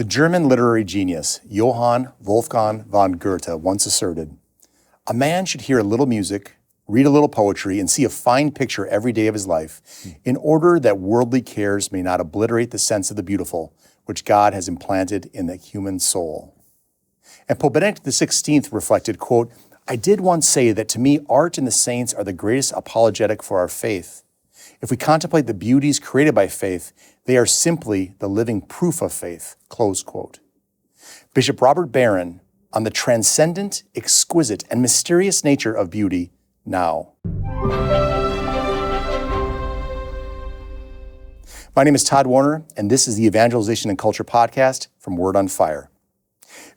The German literary genius Johann Wolfgang von Goethe once asserted, "A man should hear a little music, read a little poetry, and see a fine picture every day of his life, in order that worldly cares may not obliterate the sense of the beautiful, which God has implanted in the human soul." And Pope Benedict XVI reflected, quote, "I did once say that to me art and the saints are the greatest apologetic for our faith. If we contemplate the beauties created by faith, they are simply the living proof of faith," close quote. Bishop Robert Barron on the transcendent, exquisite, and mysterious nature of beauty now. My name is Todd Warner, and this is the Evangelization and Culture Podcast from Word on Fire.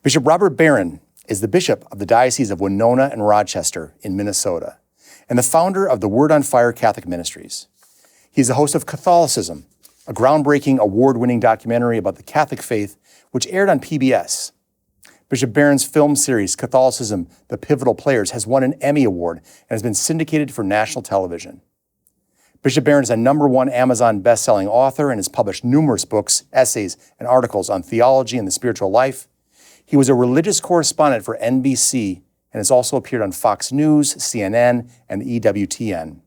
Bishop Robert Barron is the bishop of the Diocese of Winona and Rochester in Minnesota, and the founder of the Word on Fire Catholic Ministries. He's the host of Catholicism, a groundbreaking, award-winning documentary about the Catholic faith, which aired on PBS. Bishop Barron's film series, Catholicism, The Pivotal Players, has won an Emmy Award and has been syndicated for national television. Bishop Barron is a #1 Amazon best-selling author and has published numerous books, essays, and articles on theology and the spiritual life. He was a religious correspondent for NBC and has also appeared on Fox News, CNN, and EWTN.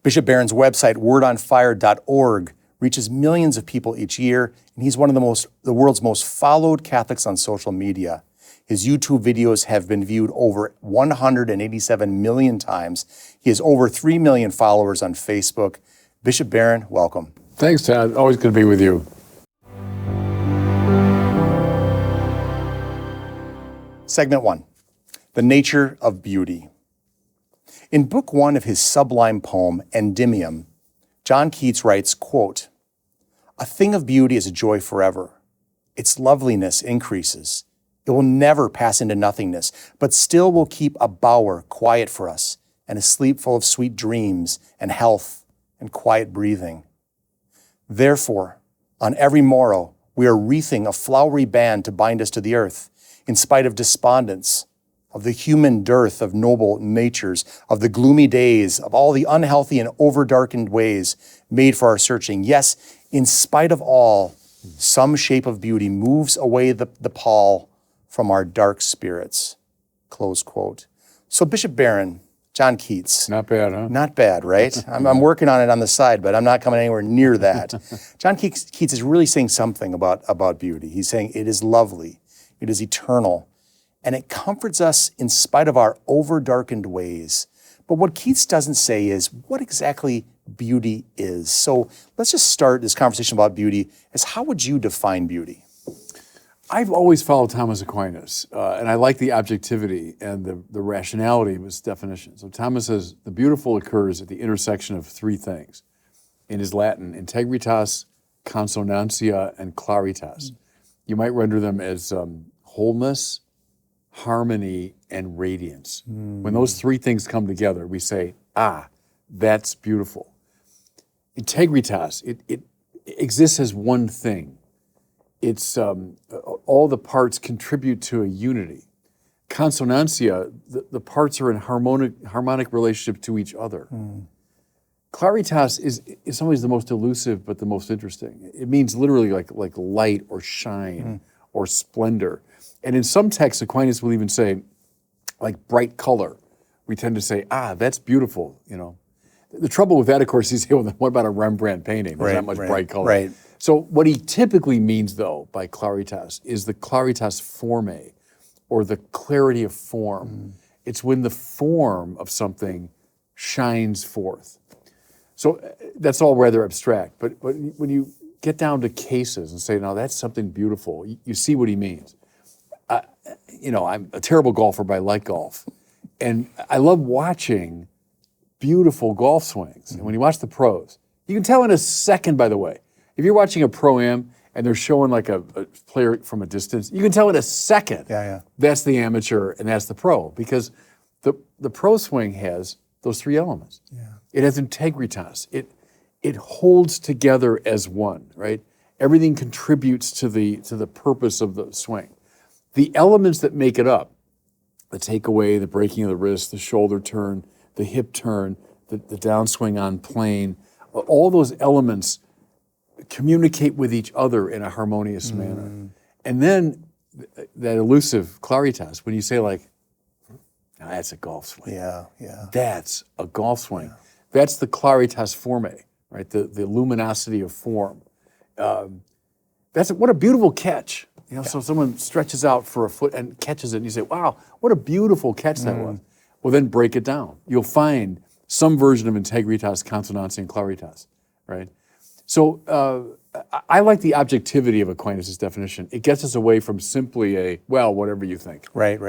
Bishop Barron's website, wordonfire.org, reaches millions of people each year, and he's one of the world's most followed Catholics on social media. His YouTube videos have been viewed over 187 million times. He has over 3 million followers on Facebook. Bishop Barron, welcome. Thanks, Todd. Always good to be with you. Segment 1, the nature of beauty. In Book 1 of his sublime poem, Endymion, John Keats writes, quote, "A thing of beauty is a joy forever. Its loveliness increases. It will never pass into nothingness, but still will keep a bower quiet for us and a sleep full of sweet dreams and health and quiet breathing. Therefore, on every morrow, we are wreathing a flowery band to bind us to the earth, in spite of despondence, of the human dearth of noble natures, of the gloomy days, of all the unhealthy and overdarkened ways made for our searching. Yes, in spite of all, some shape of beauty moves away the pall from our dark spirits," close quote. So Bishop Barron, John Keats. Not bad, huh? Not bad, right? I'm working on it on the side, but I'm not coming anywhere near that. John Keats is really saying something about beauty. He's saying it is lovely, it is eternal, and it comforts us in spite of our over-darkened ways. But what Keats doesn't say is what exactly beauty is. So let's just start this conversation about beauty as how would you define beauty? I've always followed Thomas Aquinas, and I like the objectivity and the rationality of his definition. So Thomas says the beautiful occurs at the intersection of three things. In his Latin, integritas, consonantia, and claritas. You might render them as wholeness, harmony, and radiance. When those three things come together, we say, that's beautiful. Integritas, it exists as one thing. It's all the parts contribute to a unity. Consonantia, the parts are in harmonic relationship to each other. Claritas is in some ways the most elusive, but the most interesting. It means literally like light or shine or splendor. And in some texts, Aquinas will even say, like bright color. We tend to say, that's beautiful, you know. The trouble with that, of course, is, well, what about a Rembrandt painting? There's not much bright color. Right. So what he typically means, though, by claritas is the claritas formae, or the clarity of form. It's when the form of something shines forth. So that's all rather abstract. But when you get down to cases and say, now that's something beautiful, you see what he means. I'm a terrible golfer, but I like golf. And I love watching beautiful golf swings. And when you watch the pros, you can tell in a second, by the way. If you're watching a pro-am and they're showing like a player from a distance, you can tell in a second that's the amateur and that's the pro, because the pro swing has those three elements. Yeah. It has integritas. It holds together as one, right? Everything contributes to the purpose of the swing. The elements that make it up, the takeaway, the breaking of the wrist, the shoulder turn, the hip turn, the downswing on plane, all those elements communicate with each other in a harmonious manner. And then that elusive claritas, when you say like, "Now that's a golf swing. Yeah. That's a golf swing." That's the claritas forme, right? The luminosity of form. What a beautiful catch. So someone stretches out for a foot and catches it, and you say, "Wow, what a beautiful catch that was." Well, then break it down. You'll find some version of integritas, consonantia, and claritas, right? So I like the objectivity of Aquinas' definition. It gets us away from simply whatever you think. Right.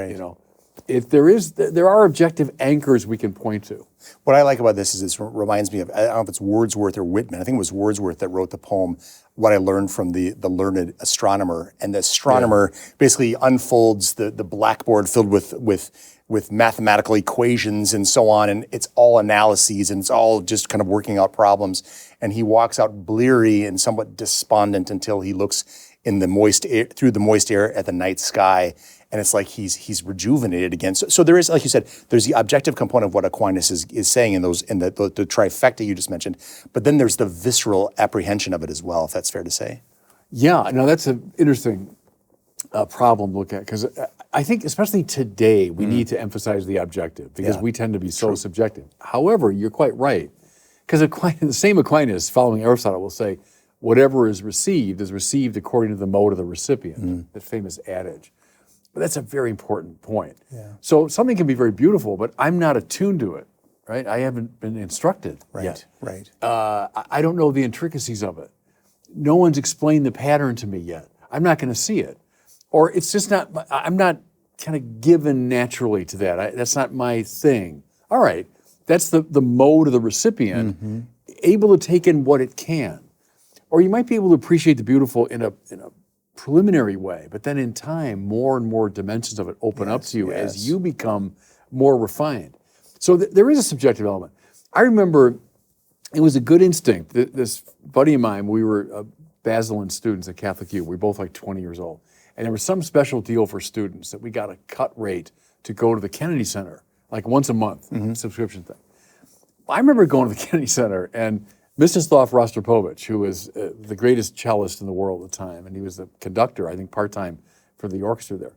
If there are objective anchors we can point to. What I like about this is it reminds me of, I don't know if it's Wordsworth or Whitman. I think it was Wordsworth that wrote the poem, What I Learned from the Learned Astronomer. And the astronomer basically unfolds the blackboard filled with mathematical equations and so on, and it's all analyses, and it's all just kind of working out problems. And he walks out bleary and somewhat despondent until he looks in the moist air, through the moist air at the night sky, and it's like he's rejuvenated again. So there is, like you said, there's the objective component of what Aquinas is saying in the trifecta you just mentioned, but then there's the visceral apprehension of it as well, if that's fair to say. Yeah, no, that's an interesting problem to look at, because I think especially today we need to emphasize the objective, because we tend to be so subjective. However, you're quite right, because the same Aquinas, following Aristotle, will say, whatever is received according to the mode of the recipient, that famous adage. But that's a very important point. Yeah. So something can be very beautiful, but I'm not attuned to it, right? I haven't been instructed yet. Right. I don't know the intricacies of it. No one's explained the pattern to me yet. I'm not going to see it. Or it's just not, I'm not kind of given naturally to that. That's not my thing. All right, that's the mode of the recipient, able to take in what it can. Or you might be able to appreciate the beautiful in a preliminary way, but then in time, more and more dimensions of it open up to you as you become more refined. So there is a subjective element. I remember it was a good instinct. This buddy of mine, we were Basilian students at Catholic U. We were both like 20 years old. And there was some special deal for students that we got a cut rate to go to the Kennedy Center, like once a month, subscription thing. I remember going to the Kennedy Center, and Mstislav Rostropovich, who was the greatest cellist in the world at the time, and he was the conductor, I think, part-time for the orchestra there.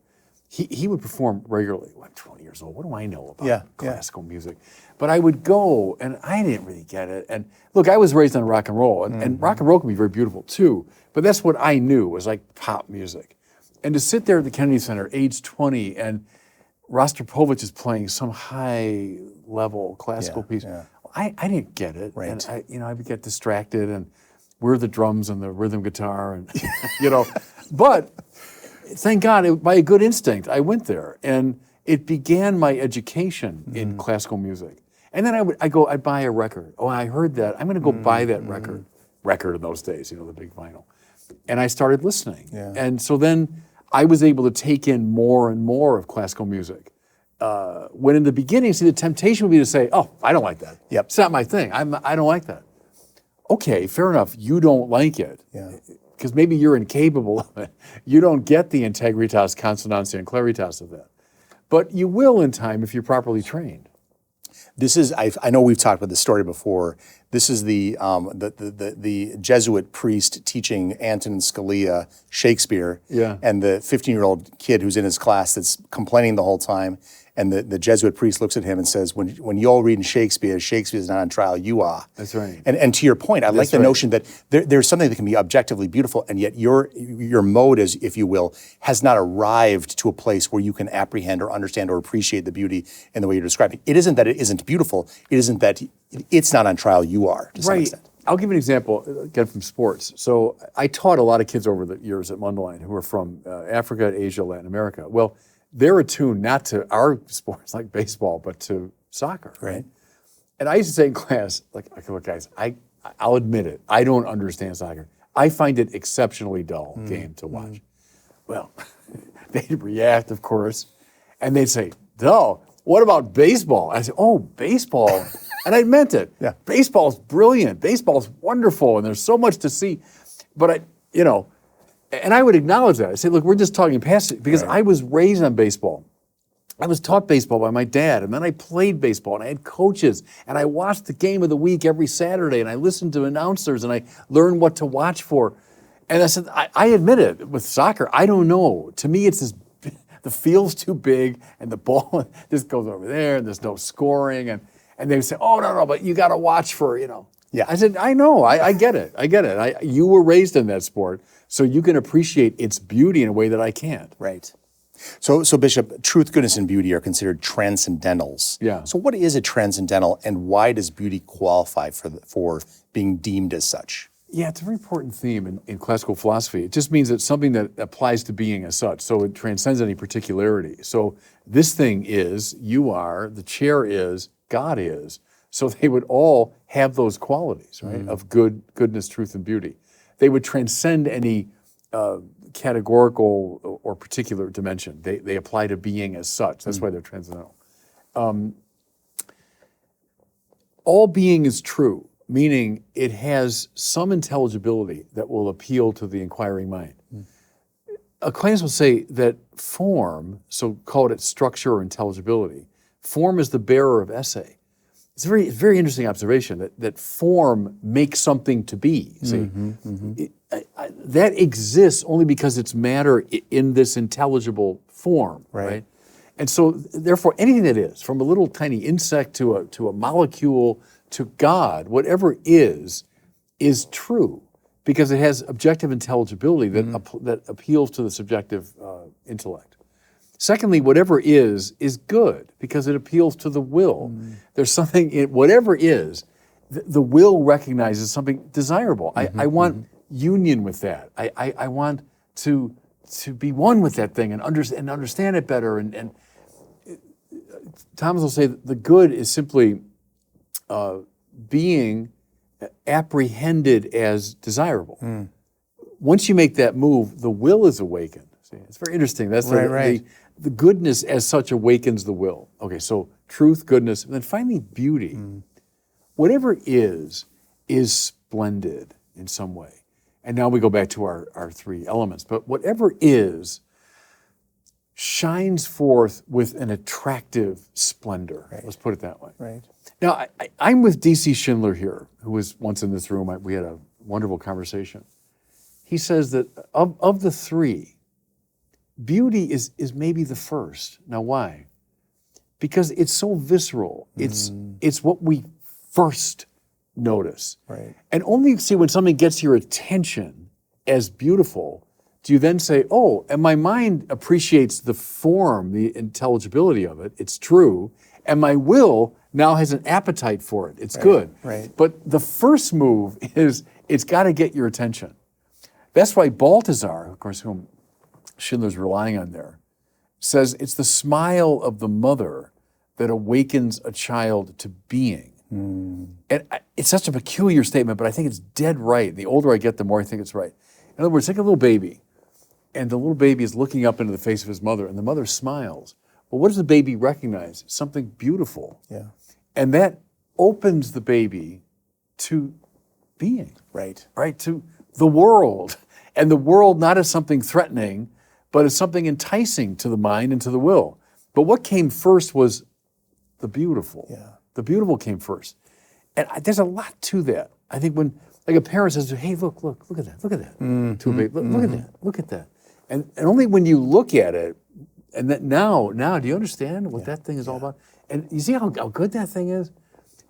He would perform regularly. Well, I'm 20 years old. What do I know about classical music? But I would go, and I didn't really get it. And look, I was raised on rock and roll, and rock and roll can be very beautiful too, but that's what I knew was like pop music. And to sit there at the Kennedy Center, age 20, and Rostropovich is playing some high-level classical piece. Yeah. I didn't get it, and I would get distracted, and where are the drums and the rhythm guitar, and But thank God, by a good instinct, I went there, and it began my education in classical music. And then I'd buy a record. Oh, I heard that. I'm going to go buy that record. Record in those days, the big vinyl. And I started listening, and so then I was able to take in more and more of classical music. When in the beginning, the temptation would be to say, "Oh, I don't like that. Yep. It's not my thing. I don't like that." Okay, fair enough. You don't like it, because maybe you're incapable of it. You don't get the integritas, consonantia, and claritas of that, but you will in time if you're properly trained. This is, I know we've talked about this story before. This is the Jesuit priest teaching Antonin Scalia Shakespeare, and the 15-year-old kid who's in his class that's complaining the whole time. And the Jesuit priest looks at him and says, when you all read in Shakespeare, Shakespeare's not on trial, you are. That's right. And to your point, I like the notion that there's something that can be objectively beautiful, and yet your mode, as if you will, has not arrived to a place where you can apprehend or understand or appreciate the beauty in the way you're describing. It isn't that it isn't beautiful. It isn't that it's not on trial, you are, to some extent. I'll give you an example, again, from sports. So I taught a lot of kids over the years at Mundelein who are from Africa, Asia, Latin America. Well, they're attuned not to our sports like baseball, but to soccer, right? And I used to say in class, look, guys, I'll admit it, I don't understand soccer. I find it exceptionally dull game to watch. Well, they'd react, of course, and they'd say, dull, what about baseball? I said, oh, baseball, and I meant it. Yeah. Baseball's brilliant, baseball's wonderful, and there's so much to see, but and I would acknowledge that. I say, look, we're just talking past it, because I was raised on baseball. I was taught baseball by my dad, and then I played baseball, and I had coaches, and I watched the game of the week every Saturday, and I listened to announcers, and I learned what to watch for. And I said, I admit it, with soccer, I don't know. To me, it's the field's too big, and the ball just goes over there, and there's no scoring, and they would say, oh, no, but you got to watch for, Yeah. I said, I know, I get it. You were raised in that sport, so you can appreciate its beauty in a way that I can't. Right. So Bishop, truth, goodness, and beauty are considered transcendentals. Yeah. So what is a transcendental, and why does beauty qualify for being deemed as such? Yeah, it's a very important theme in classical philosophy. It just means it's something that applies to being as such, so it transcends any particularity. So this thing is, you are, the chair is, God is. So they would all have those qualities, right, of goodness, truth, and beauty. They would transcend any categorical or particular dimension. They apply to being as such. That's why they're transcendental. All being is true, meaning it has some intelligibility that will appeal to the inquiring mind. Aquinas will say that form, so call it structure or intelligibility, form is the bearer of esse. It's a very interesting observation that form makes something to be. See, that exists only because it's matter in this intelligible form, right? And so, therefore, anything that is, from a little tiny insect to a molecule to God, whatever is true because it has objective intelligibility that appeals to the subjective intellect. Secondly, whatever is good because it appeals to the will. There's something in whatever is, the will recognizes something desirable. I want union with that. I want to be one with that thing and understand it better. And Thomas will say that the good is simply being apprehended as desirable. Once you make that move, the will is awakened. See, it's very interesting. That's the goodness as such awakens the will. Okay, so truth, goodness, and then finally beauty. Whatever is splendid in some way. And now we go back to our three elements. But whatever is shines forth with an attractive splendor. Let's put it that way. Right. Now, I'm with D.C. Schindler here, who was once in this room. We had a wonderful conversation. He says that of the three, beauty is maybe the first. Now, why? Because it's so visceral. It's what we first notice. Right. And only see when something gets your attention as beautiful, do you then say, oh, and my mind appreciates the form, the intelligibility of it, it's true, and my will now has an appetite for it, it's good. Right. But the first move is, it's got to get your attention. That's why Balthasar, of course, whom Schindler's relying on there, says it's the smile of the mother that awakens a child to being. And it's such a peculiar statement, but I think it's dead right. The older I get, the more I think it's right. In other words, take a little baby, and the little baby is looking up into the face of his mother, and the mother smiles. Well, what does the baby recognize? Something beautiful. Yeah. And that opens the baby to being. Right. Right, to the world. And the world not as something threatening, but as something enticing to the mind and to the will. But what came first was the beautiful. Yeah. The beautiful came first. And there's a lot to that. I think when, like a parent says, hey, look at that, to a baby, look at that. And only when you look at it, and that now, do you understand what that thing is all about? And you see how good that thing is?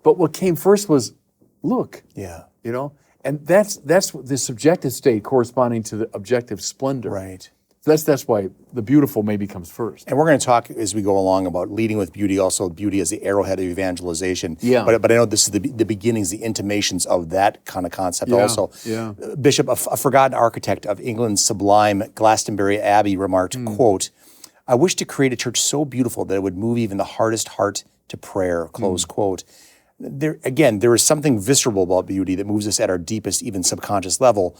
But what came first was look. Yeah. You know? And that's the subjective state corresponding to the objective splendor. Right. That's why the beautiful maybe comes first. And we're going to talk as we go along about leading with beauty, also beauty as the arrowhead of evangelization. Yeah. But I know this is the beginnings, the intimations of that kind of concept also. Yeah. Bishop, a forgotten architect of England's sublime Glastonbury Abbey remarked, quote, "I wish to create a church so beautiful that it would move even the hardest heart to prayer," close quote. There is something visceral about beauty that moves us at our deepest, even subconscious level.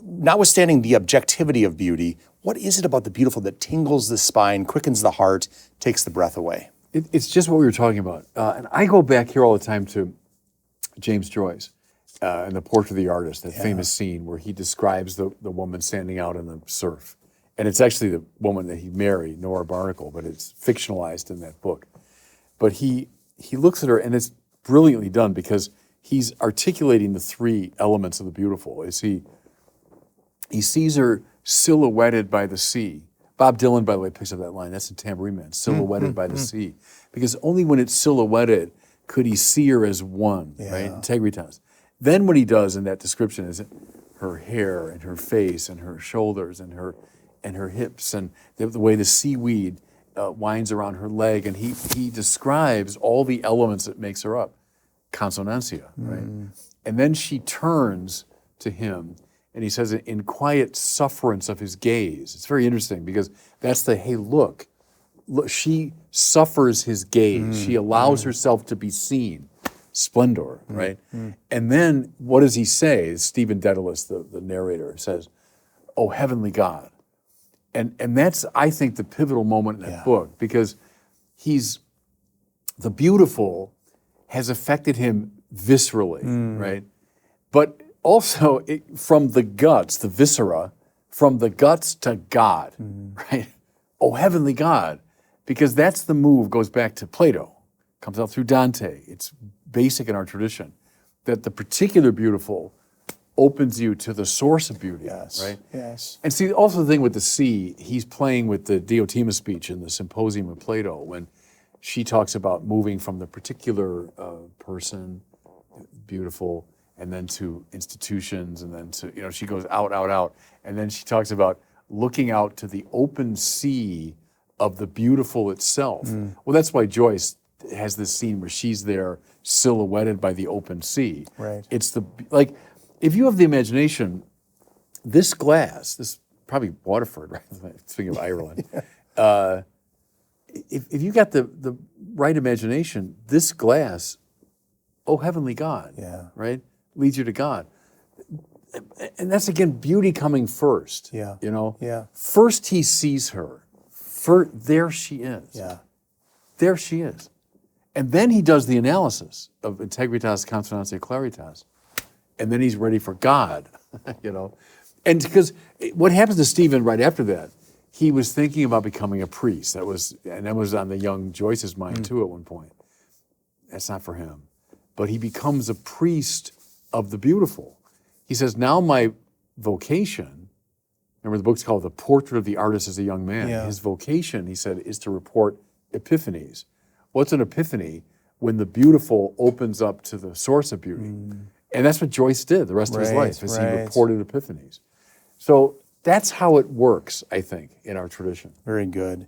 Notwithstanding the objectivity of beauty, what is it about the beautiful that tingles the spine, quickens the heart, takes the breath away? It's just what we were talking about. And I go back here all the time to James Joyce and The Portrait of the Artist, that famous scene where he describes the woman standing out in the surf. And it's actually the woman that he married, Nora Barnacle, but it's fictionalized in that book. But he looks at her, and it's brilliantly done because he's articulating the three elements of the beautiful. Is he sees her silhouetted by the sea. Bob Dylan, by the way, picks up that line. That's in Tambourine Man, silhouetted by the sea. Because only when it's silhouetted could he see her as one, right? Integritas. Then what he does in that description is her hair and her face and her shoulders and her hips and the way the seaweed winds around her leg. And he describes all the elements that makes her up. Consonancia, right? And then she turns to him and he says, in quiet sufferance of his gaze. It's very interesting because that's hey, look, she suffers his gaze. She allows herself to be seen. Splendor, right? And then what does he say? Stephen Dedalus, the narrator, says, "Oh, heavenly God." And that's, I think, the pivotal moment in that book because the beautiful has affected him viscerally, right? But also from the guts, the viscera, from the guts to God, right? Oh, heavenly God, because that's the move, goes back to Plato, comes out through Dante. It's basic in our tradition, that the particular beautiful opens you to the source of beauty, right? Yes. And see, also the thing with the sea, he's playing with the Diotima speech in the Symposium of Plato when she talks about moving from the particular person, beautiful, and then to institutions, and then to, she goes out. And then she talks about looking out to the open sea of the beautiful itself. Well, that's why Joyce has this scene where she's there silhouetted by the open sea. Right. It's if you have the imagination, this glass, this probably Waterford, right? Speaking of Ireland, if you got the right imagination, this glass, oh heavenly God, right, leads you to God. And that's again beauty coming first. First he sees her. There she is. There she is. And then he does the analysis of integritas, consonantia, claritas. And then he's ready for God, And because what happens to Stephen right after that, he was thinking about becoming a priest. That was on the young Joyce's mind too at one point. That's not for him. But he becomes a priest of the beautiful. He says, now my vocation, remember the book's called The Portrait of the Artist as a Young Man. His vocation, he said, is to report epiphanies. What's an epiphany? When the beautiful opens up to the source of beauty. And that's what Joyce did the rest of his life, as he reported epiphanies. So that's how it works, I think, in our tradition. Very good.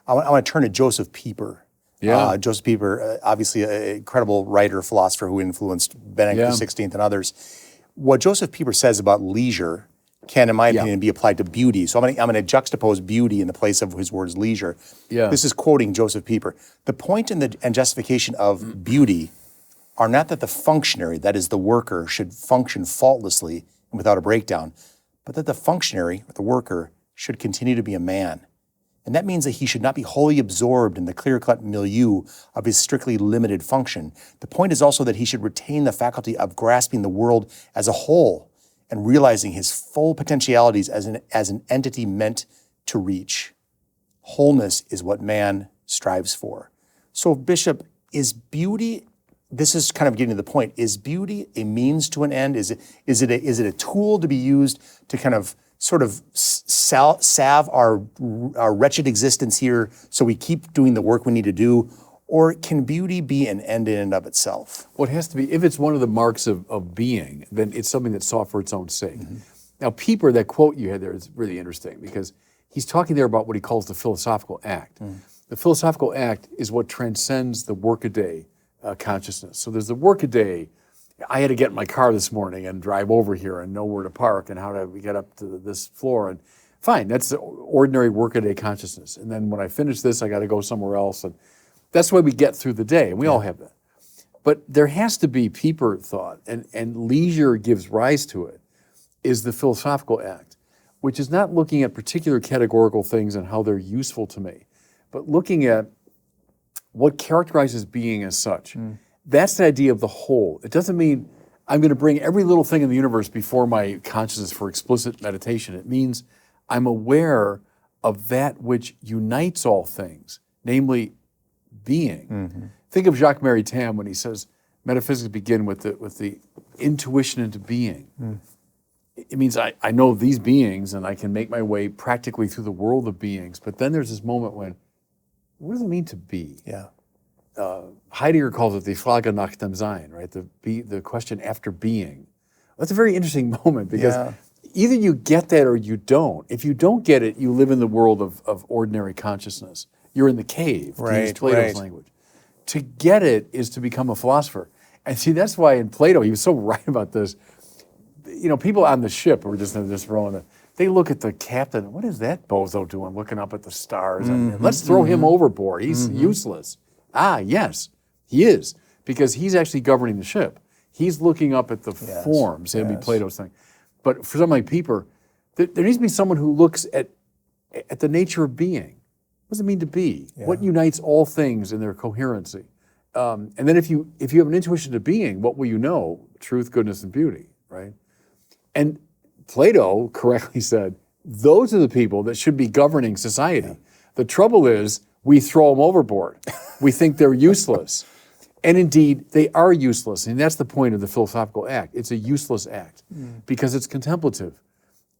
I want to turn to Joseph Pieper. Joseph Pieper, obviously an incredible writer, philosopher who influenced Benedict XVI and others. What Joseph Pieper says about leisure can, in my opinion, be applied to beauty. So I'm going to juxtapose beauty in the place of his words leisure. This is quoting Joseph Pieper. The point and justification of beauty are not that the functionary, that is the worker, should function faultlessly and without a breakdown, but that the functionary, the worker, should continue to be a man. And that means that he should not be wholly absorbed in the clear-cut milieu of his strictly limited function. The point is also that he should retain the faculty of grasping the world as a whole and realizing his full potentialities as an entity meant to reach. Wholeness is what man strives for. So, Bishop, is beauty, this is kind of getting to the point, is beauty a means to an end? Is it a tool to be used to kind of sort of salve our wretched existence here so we keep doing the work we need to do? Or can beauty be an end in and of itself? Well, it has to be. If it's one of the marks of being, then it's something that's sought for its own sake. Now, Pieper, that quote you had there is really interesting because he's talking there about what he calls the philosophical act. The philosophical act is what transcends the workaday consciousness. So there's the workaday. I had to get in my car this morning and drive over here and know where to park and how to get up to this floor. And fine, that's the ordinary workaday consciousness. And then when I finish this, I got to go somewhere else. And that's the way we get through the day. And we all have that. But there has to be, Pieper thought, and leisure gives rise to it, is the philosophical act, which is not looking at particular categorical things and how they're useful to me, but looking at what characterizes being as such. That's the idea of the whole. It doesn't mean I'm going to bring every little thing in the universe before my consciousness for explicit meditation. It means I'm aware of that which unites all things, namely being. Think of Jacques Maritain when he says metaphysics begin with the intuition into being. It means I know these beings and I can make my way practically through the world of beings, but then there's this moment when, what does it mean to be? Yeah. Heidegger calls it the Frage nach dem Sein, right? The question after being. That's a very interesting moment because either you get that or you don't. If you don't get it, you live in the world of ordinary consciousness. You're in the cave, to use Plato's language. To get it is to become a philosopher. And see, that's why in Plato, he was so right about this. You know, people on the ship were just rolling. They look at the captain, what is that bozo doing, looking up at the stars? And let's throw him overboard. He's useless. Ah, yes, he is, because he's actually governing the ship. He's looking up at the forms. That'd be Plato's thing. But for someone like Pieper, there needs to be someone who looks at the nature of being. What does it mean to be? What unites all things in their coherency? And then if you have an intuition to being, what will you know? Truth, goodness, and beauty, right? And Plato correctly said, those are the people that should be governing society. The trouble is, we throw them overboard. We think they're useless. And indeed, they are useless. And that's the point of the philosophical act. It's a useless act because it's contemplative.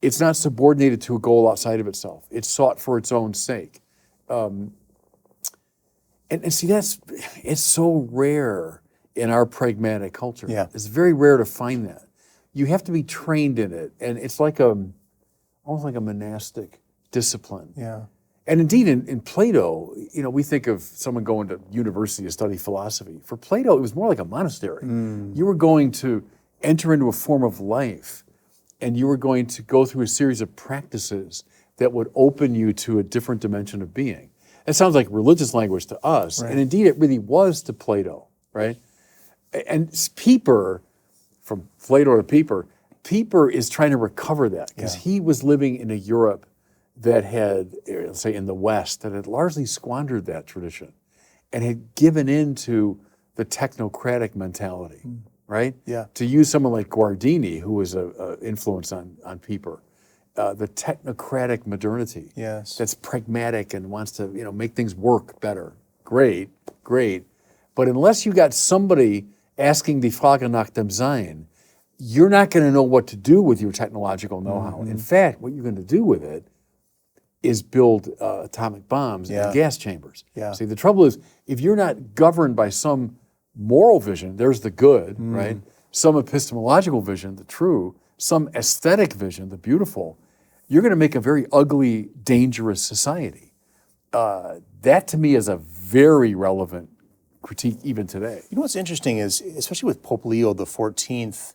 It's not subordinated to a goal outside of itself. It's sought for its own sake. And see, it's so rare in our pragmatic culture. It's very rare to find that. You have to be trained in it. And it's like almost like a monastic discipline. And indeed, in Plato, you know, we think of someone going to university to study philosophy. For Plato, it was more like a monastery. You were going to enter into a form of life, and you were going to go through a series of practices that would open you to a different dimension of being. It sounds like religious language to us, and indeed it really was to Plato, right? And Pieper, from Plato to Pieper, Pieper is trying to recover that because he was living in a Europe that had, let's say in the West, that had largely squandered that tradition and had given in to the technocratic mentality, right? To use someone like Guardini, who was an influence on Pieper, the technocratic modernity that's pragmatic and wants to make things work better. Great. But unless you got somebody asking die Frage nach dem Sein, you're not going to know what to do with your technological know-how. In fact, what you're going to do with it is build atomic bombs and gas chambers. See, the trouble is, if you're not governed by some moral vision, there's the good, right? Some epistemological vision, the true, some aesthetic vision, the beautiful, you're going to make a very ugly, dangerous society. That, to me, is a very relevant critique even today. You know what's interesting is, especially with Pope Leo XIV,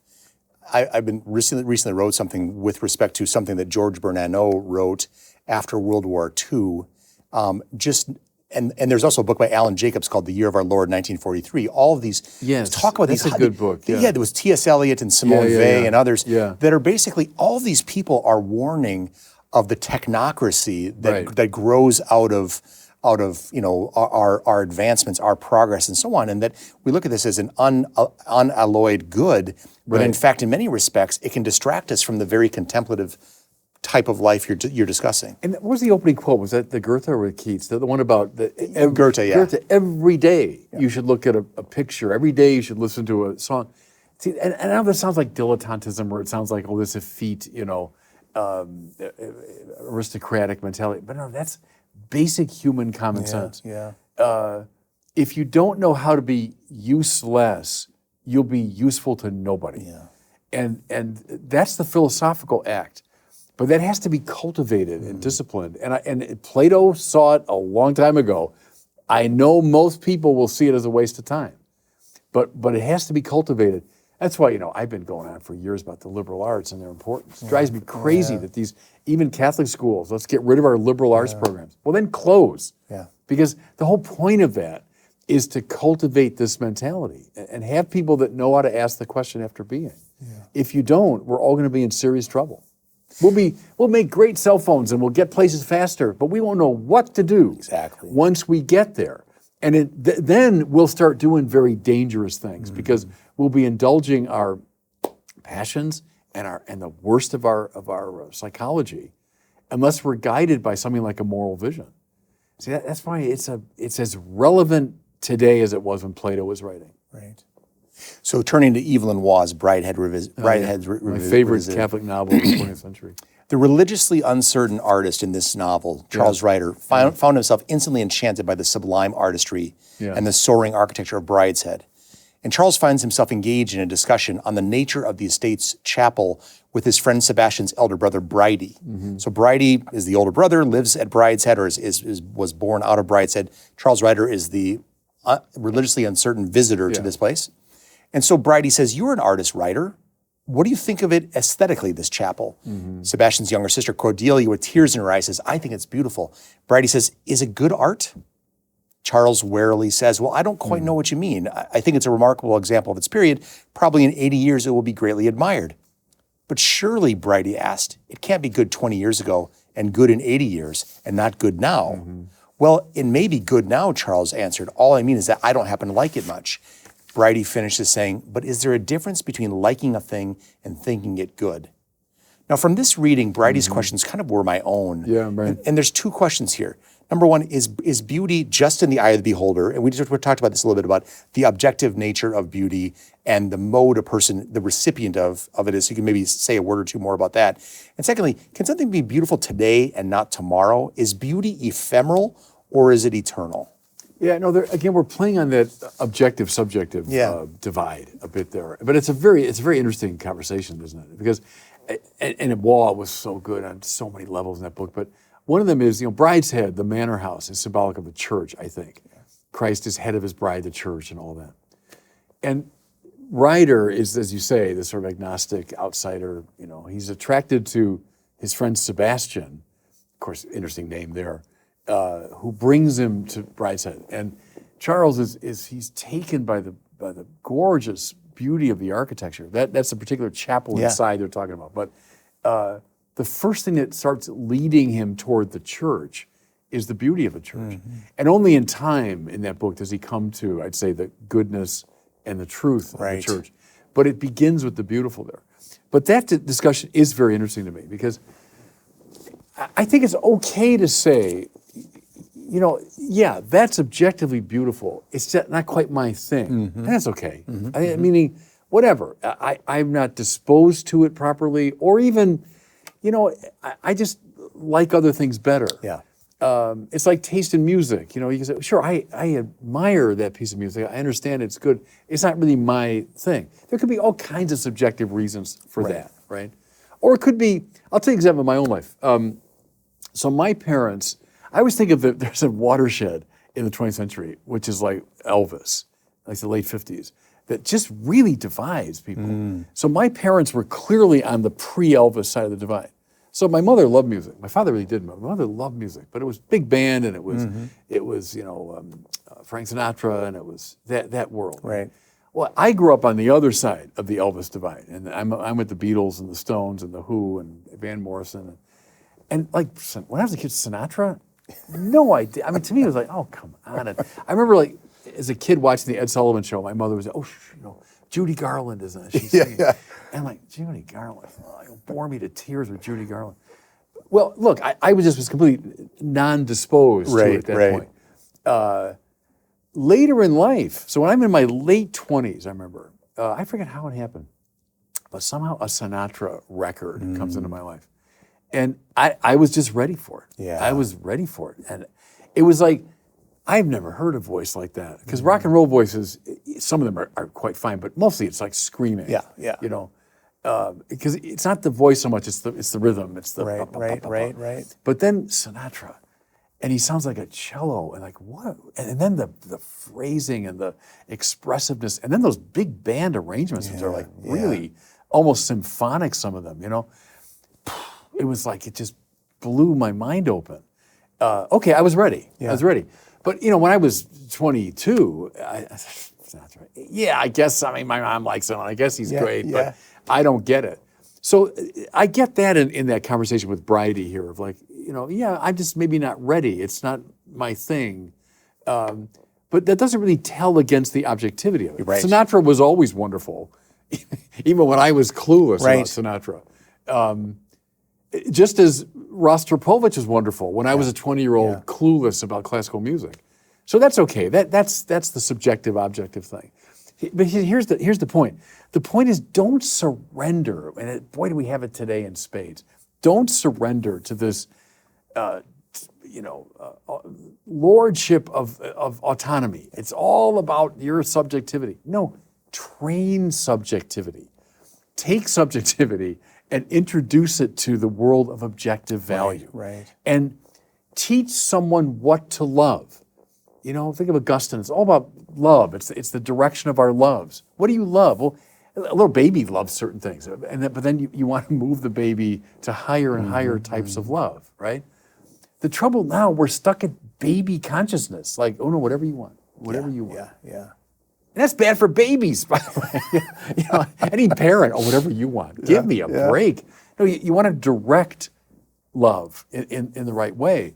I've been recently wrote something with respect to something that George Bernanot wrote after World War II. And there's also a book by Alan Jacobs called The Year of Our Lord, 1943. All of these talk about that's these. That's a good book. There was T.S. Eliot and Simone Weil and others that are basically, all of these people are warning of the technocracy that grows out of our advancements, our progress, and so on, and that we look at this as an unalloyed good, but in fact, in many respects, it can distract us from the very contemplative type of life you're discussing. And what was the opening quote? Was that the Goethe or Keats? The one about Goethe, Goethe, every day you should look at a picture. Every day you should listen to a song. See, and I know this sounds like dilettantism, or it sounds like, this effete, aristocratic mentality. But no, that's basic human common sense. If you don't know how to be useless, you'll be useful to nobody. And that's the philosophical act. But that has to be cultivated and disciplined. And Plato saw it a long time ago. I know most people will see it as a waste of time. But it has to be cultivated. That's why, I've been going on for years about the liberal arts and their importance. It drives me crazy that these, even Catholic schools, let's get rid of our liberal arts programs. Well, then close. Because the whole point of that is to cultivate this mentality and have people that know how to ask the question after being. If you don't, we're all going to be in serious trouble. We'll make great cell phones and we'll get places faster, but we won't know what to do once we get there. And then we'll start doing very dangerous things because we'll be indulging our passions and the worst of our psychology. unless we're guided by something like a moral vision. See, that's why it's as relevant today as it was when Plato was writing. Right. So turning to Evelyn Waugh's Bridehead My favorite Catholic novel of the 20th century. The religiously uncertain artist in this novel, Charles Ryder, found himself instantly enchanted by the sublime artistry and the soaring architecture of Brideshead. And Charles finds himself engaged in a discussion on the nature of the estate's chapel with his friend Sebastian's elder brother, Bridie. So Bridie is the older brother, lives at Brideshead, or was born out of Brideshead. Charles Ryder is the religiously uncertain visitor to this place. And so Bridie says, "You're an artist, Ryder. What do you think of it aesthetically, this chapel?" Sebastian's younger sister, Cordelia, with tears in her eyes, says, "I think it's beautiful." Bridie says, "Is it good art?" Charles warily says, "Well, I don't quite know what you mean. I think it's a remarkable example of its period. Probably in 80 years it will be greatly admired." "But surely," Bridie asked, "it can't be good 20 years ago and good in 80 years and not good now." "Well, it may be good now," Charles answered. "All I mean is that I don't happen to like it much." Bridie finishes saying, "But is there a difference between liking a thing and thinking it good?" Now, from this reading, Bridie's questions kind of were my own. Yeah, right. And there's two questions here. Number one, is beauty just in the eye of the beholder? And we talked about this a little bit, about the objective nature of beauty and the mode a person, the recipient of it is. So you can maybe say a word or two more about that. And secondly, can something be beautiful today and not tomorrow? Is beauty ephemeral or is it eternal? Yeah, no. Again, we're playing on that objective-subjective divide a bit there, but it's a very interesting conversation, isn't it? Because, and Waugh was so good on so many levels in that book. But one of them is, Brideshead, the manor house, is symbolic of the church. I think Christ is head of his bride, the church, and all that. And Ryder is, as you say, this sort of agnostic outsider. He's attracted to his friend Sebastian, of course, interesting name there. Who brings him to Brideshead. And Charles he's taken by the gorgeous beauty of the architecture. That's the particular chapel inside they're talking about. But the first thing that starts leading him toward the church is the beauty of the church. And only in time in that book does he come to, I'd say, the goodness and the truth of the church. But it begins with the beautiful there. But that discussion is very interesting to me, because I think it's okay to say, that's objectively beautiful. It's just not quite my thing. And that's okay. Meaning, whatever. I'm not disposed to it properly, or even, I just like other things better. Yeah. It's like taste in music. You can say, sure, I admire that piece of music. I understand it's good. It's not really my thing. There could be all kinds of subjective reasons for that, right? Or it could be, I'll take an example of my own life. So my parents, I always think of there's a watershed in the 20th century, which is like Elvis, like the late 50s, that just really divides people. So my parents were clearly on the pre-Elvis side of the divide. So my mother loved music. My father really didn't. My mother loved music, but it was big band, and it was Frank Sinatra, and it was that world. Right. Well, I grew up on the other side of the Elvis divide, and I'm with the Beatles and the Stones and the Who and Van Morrison, and like when I was a kid, Sinatra. No idea. To me, it was like, oh, come on. And I remember, like, as a kid watching the Ed Sullivan Show, my mother was like, Judy Garland is in it. She's singing. And I'm like, Judy Garland. You'll bore me to tears with Judy Garland. Well, look, I was completely non-disposed to it at that point. Later in life, so when I'm in my late 20s, I remember, I forget how it happened, but somehow a Sinatra record comes into my life. And I was just ready for it. Yeah. I was ready for it. And it was like, I've never heard a voice like that. Because rock and roll voices, some of them are quite fine, but mostly it's like screaming. Yeah. Because it's not the voice so much, it's the rhythm. It's the Right. But then Sinatra, and he sounds like a cello, and like what? And then the phrasing and the expressiveness, and then those big band arrangements, which are like really almost symphonic, some of them, It was like it just blew my mind open. Okay, I was ready. I was ready. But when I was 22, I guess my mom likes him, and I guess he's great, but I don't get it. So I get that in that conversation with Bridie here of like, I'm just maybe not ready. It's not my thing. But that doesn't really tell against the objectivity of it. Right. Sinatra was always wonderful, even when I was clueless about Sinatra. Just as Rostropovich is wonderful when I was a 20-year-old clueless about classical music. So that's okay. That's the subjective, objective thing. But here's the point. The point is, don't surrender. And boy, do we have it today in spades. Don't surrender to this, lordship of autonomy. It's all about your subjectivity. No, train subjectivity. Take subjectivity and introduce it to the world of objective value. Right. And teach someone what to love. Think of Augustine. It's all about love. It's the direction of our loves. What do you love? Well, a little baby loves certain things, but then you want to move the baby to higher and higher types of love, right? The trouble now, we're stuck at baby consciousness. Like, oh no, whatever you want, whatever you want. Yeah. And that's bad for babies, by the way. Any parent, whatever you want. Give me a break. No, you want to direct love in the right way.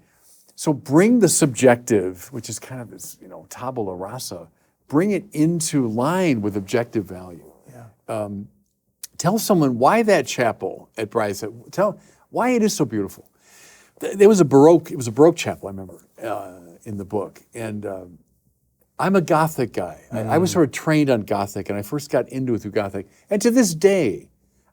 So bring the subjective, which is kind of this, tabula rasa, bring it into line with objective value. Yeah. Tell someone why that chapel at Bryce. Tell why it is so beautiful. It was a Baroque chapel, I remember, in the book, and I'm a Gothic guy. I was sort of trained on Gothic, and I first got into it through Gothic. And to this day,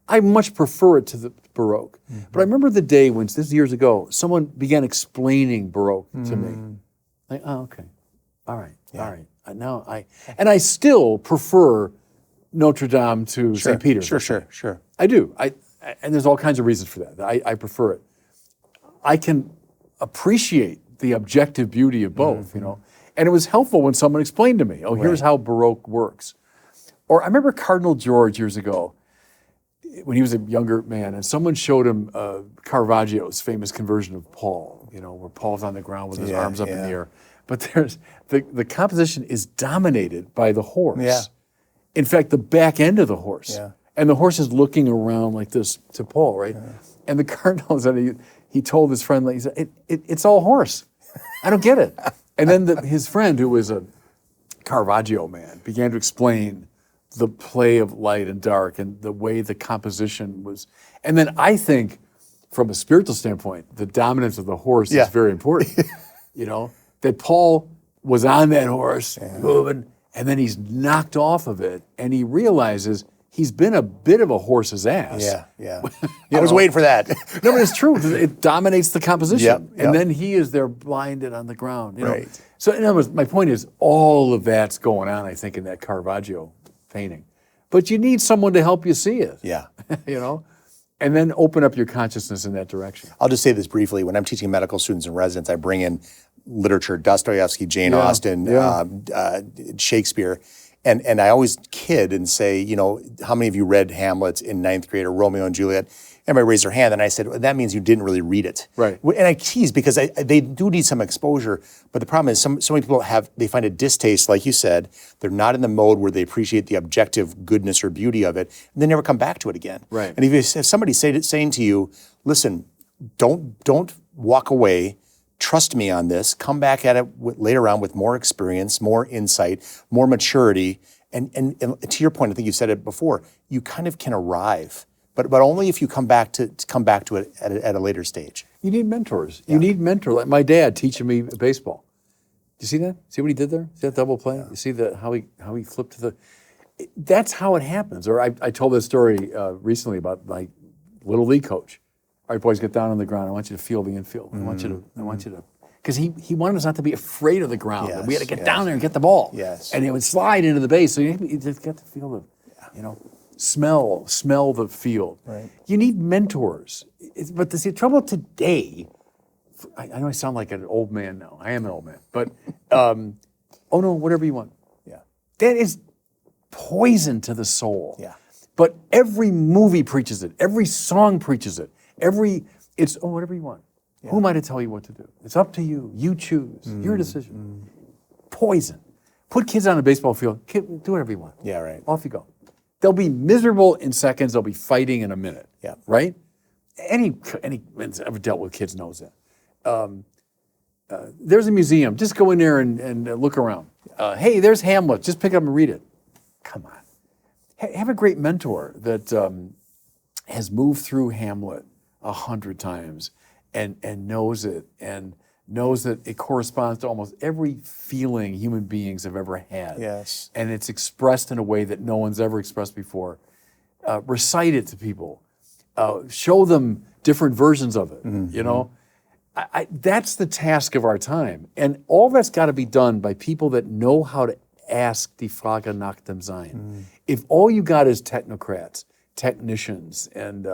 I much prefer it to the Baroque. But I remember the day when, this is years ago, someone began explaining Baroque to me. Like, oh, okay. All right. I still prefer Notre Dame to St. Peter's. Sure. I do. And there's all kinds of reasons for that. I prefer it. I can appreciate the objective beauty of both, And it was helpful when someone explained to me, here's how Baroque works. Or I remember Cardinal George years ago, when he was a younger man, and someone showed him Caravaggio's famous conversion of Paul, where Paul's on the ground with his arms up in the air. But there's the composition is dominated by the horse. Yeah. In fact, the back end of the horse. Yeah. And the horse is looking around like this to Paul, right? Yeah. And the cardinal said, he told his friend, he said, it's all horse. I don't get it. And then his friend, who was a Caravaggio man, began to explain the play of light and dark and the way the composition was. And then I think, from a spiritual standpoint, the dominance of the horse is very important. That Paul was on that horse, moving, and then he's knocked off of it, and he realizes he's been a bit of a horse's ass. Yeah. I was waiting for that. No, but it's true. It dominates the composition. Yep. And then he is there blinded on the ground. Right. So in other words, my point is, all of that's going on, I think, in that Caravaggio painting. But you need someone to help you see it. Yeah. And then open up your consciousness in that direction. I'll just say this briefly. When I'm teaching medical students and residents, I bring in literature, Dostoevsky, Jane Austen, Shakespeare. And I always kid and say, how many of you read Hamlet in ninth grade or Romeo and Juliet? Everybody raised their hand, and I said, well, that means you didn't really read it. Right. And I tease because they do need some exposure, but the problem is so many people they find a distaste, like you said. They're not in the mode where they appreciate the objective goodness or beauty of it, and they never come back to it again. Right. And if somebody's saying to you, listen, don't walk away, trust me on this, come back at it later on with more experience, more insight, more maturity, and to your point, I think you said it before, you kind of can arrive. But only if you come back to it at a later stage. You need mentors. You need mentors. Like my dad teaching me baseball. Do you see that? See what he did there? See that double play? You see how he flipped to the. That's how it happens. Or I told this story recently about my little league coach. All right, boys, get down on the ground. I want you to feel the infield. I want you to. Because he wanted us not to be afraid of the ground. Yes, we had to get down there and get the ball. Yes. And it would slide into the base. So you just got to feel the, smell the field. Right. You need mentors. But the trouble today, I know I sound like an old man now. I am an old man. But, whatever you want. Yeah. That is poison to the soul. Yeah. But every movie preaches it. Every song preaches it. Whatever you want. Yeah. Who am I to tell you what to do? It's up to you. You choose. Your decision. Poison. Put kids on a baseball field. Do whatever you want. Yeah, right. Off you go. They'll be miserable in seconds. They'll be fighting in a minute. Yeah. Right? Any man's ever dealt with kids knows that. There's a museum. Just go in there and look around. Hey, there's Hamlet. Just pick it up and read it. Come on. Have a great mentor that has moved through Hamlet 100 times and knows it and knows that it corresponds to almost every feeling human beings have ever had. Yes. And it's expressed in a way that no one's ever expressed before. Recite it to people. Show them different versions of it, you know? That's the task of our time. And all that's got to be done by people that know how to ask die Frage nach dem Sein. If all you got is technocrats, technicians, and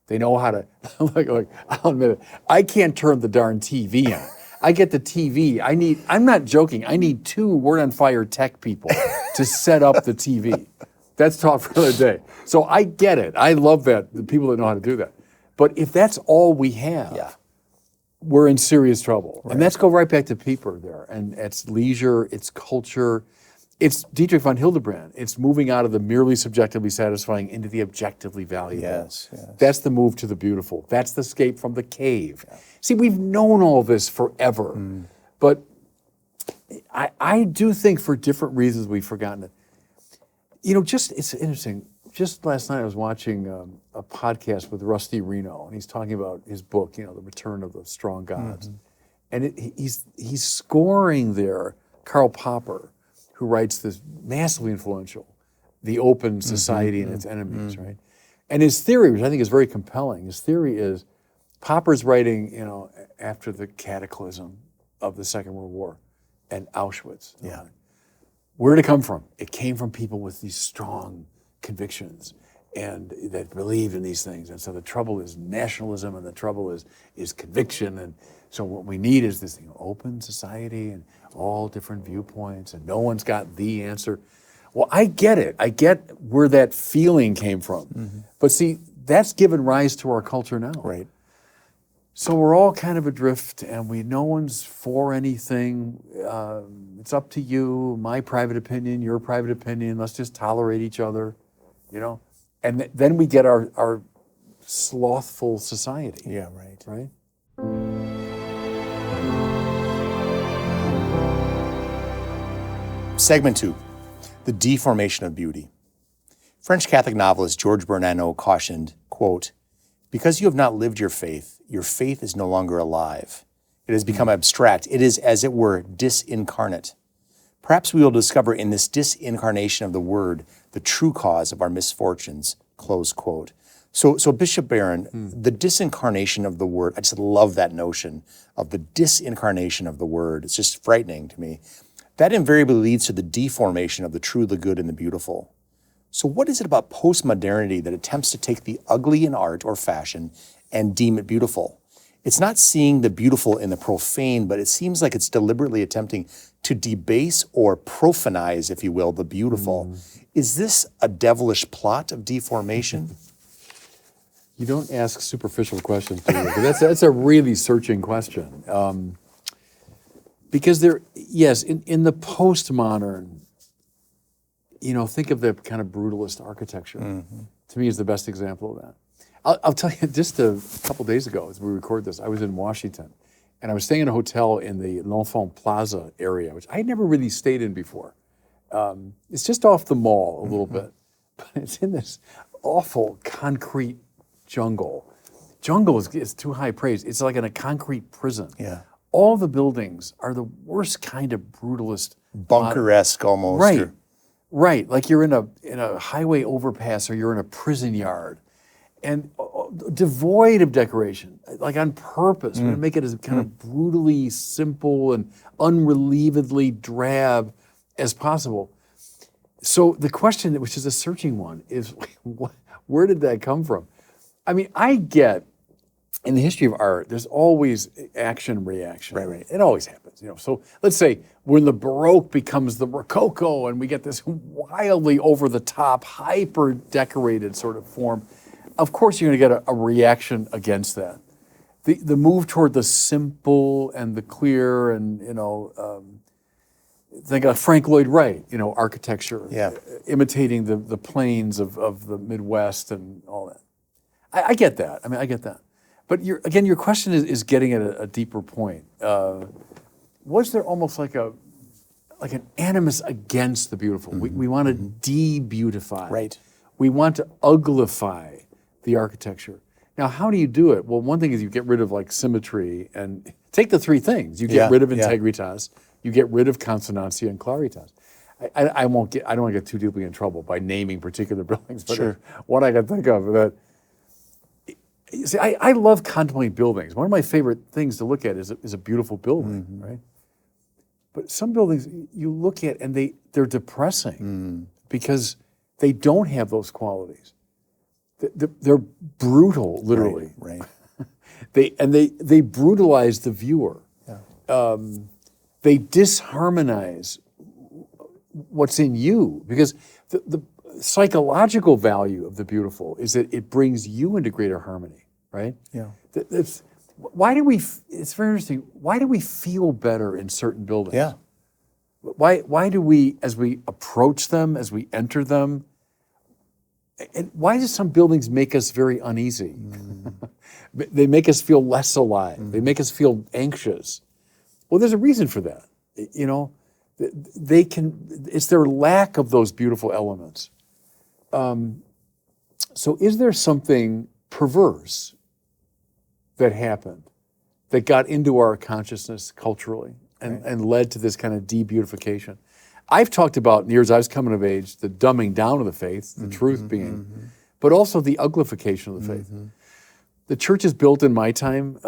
they know how to, like, I'll admit it, I can't turn the darn TV on. I get the TV. I'm not joking, I need 2 Word on Fire tech people to set up the TV. That's talk for another day. So I get it. I love that, the people that know how to do that. But if that's all we have, we're in serious trouble. Right. And let's go right back to Pieper there. And it's leisure, it's culture, it's Dietrich von Hildebrand. It's moving out of the merely subjectively satisfying into the objectively valuable. Yes. That's the move to the beautiful. That's the escape from the cave. Yeah. See, we've known all this forever. But I do think for different reasons we've forgotten it. You know, it's interesting. Just last night I was watching a podcast with Rusty Reno, and he's talking about his book, The Return of the Strong Gods. And he's scoring there Karl Popper, who writes this massively influential, The Open Society and Its Enemies, right? And his theory, which I think is very compelling, his theory is Popper's writing, after the cataclysm of the Second World War and Auschwitz. Yeah. Where did it come from? It came from people with these strong convictions and that believed in these things. And so the trouble is nationalism, and the trouble is conviction. And so what we need is this open society and all different viewpoints, and no one's got the answer. Well, I get it. I get where that feeling came from. But see, that's given rise to our culture now. Right. So we're all kind of adrift, and no one's for anything. It's up to you, my private opinion, your private opinion. Let's just tolerate each other, And then we get our slothful society. Yeah, right. Right? Segment 2, the deformation of beauty. French Catholic novelist Georges Bernanot cautioned, quote, "Because you have not lived your faith is no longer alive. It has become abstract. It is, as it were, disincarnate. Perhaps we will discover in this disincarnation of the word the true cause of our misfortunes," close quote. So Bishop Barron, the disincarnation of the word, I just love that notion of the disincarnation of the word. It's just frightening to me. That invariably leads to the deformation of the true, the good, and the beautiful. So what is it about postmodernity that attempts to take the ugly in art or fashion and deem it beautiful? It's not seeing the beautiful in the profane, but it seems like it's deliberately attempting to debase or profanize, if you will, the beautiful. Is this a devilish plot of deformation? You don't ask superficial questions, do you? That's a really searching question. Because in the postmodern, think of the kind of brutalist architecture. To me, is the best example of that. I'll tell you, just a couple days ago, as we record this, I was in Washington, and I was staying in a hotel in the L'Enfant Plaza area, which I had never really stayed in before. It's just off the mall a little bit, but it's in this awful concrete jungle. Jungle is too high praise. It's like in a concrete prison. Yeah. All the buildings are the worst kind of brutalist. Bunker-esque almost. Right. Like you're in a highway overpass, or you're in a prison yard, and devoid of decoration, like on purpose. We're going to make it as kind of brutally simple and unrelievedly drab as possible. So the question, which is a searching one, is where did that come from? I mean, I get, in the history of art, there's always action and reaction. Right. It always happens, So let's say when the Baroque becomes the Rococo, and we get this wildly over-the-top, hyper-decorated sort of form, of course you're going to get a reaction against that. The move toward the simple and the clear, and think of Frank Lloyd Wright, architecture, imitating the plains of the Midwest and all that. I get that. I get that. But your question is getting at a deeper point. Was there almost like an animus against the beautiful? We want to de-beautify. Right. We want to uglify the architecture. Now, how do you do it? Well, one thing is you get rid of like symmetry and take the three things. You get rid of integritas, you get rid of consonantia and claritas. I don't want to get too deeply in trouble by naming particular buildings, but one I can think of that. See, I love contemplating buildings. One of my favorite things to look at is a beautiful building, right? But some buildings you look at and they're depressing because they don't have those qualities. They're brutal, literally. Right. They brutalize the viewer. Yeah. They disharmonize what's in you, because the psychological value of the beautiful is that it brings you into greater harmony, right? Yeah. It's very interesting. Why do we feel better in certain buildings? Yeah. Why do we, as we approach them, as we enter them, and why do some buildings make us very uneasy? They make us feel less alive. They make us feel anxious. Well, there's a reason for that. It's their lack of those beautiful elements. So is there something perverse that happened that got into our consciousness culturally and led to this kind of de-beautification? I've talked about, in years I was coming of age, the dumbing down of the faith, the truth being, but also the uglification of the faith. The churches built in my time,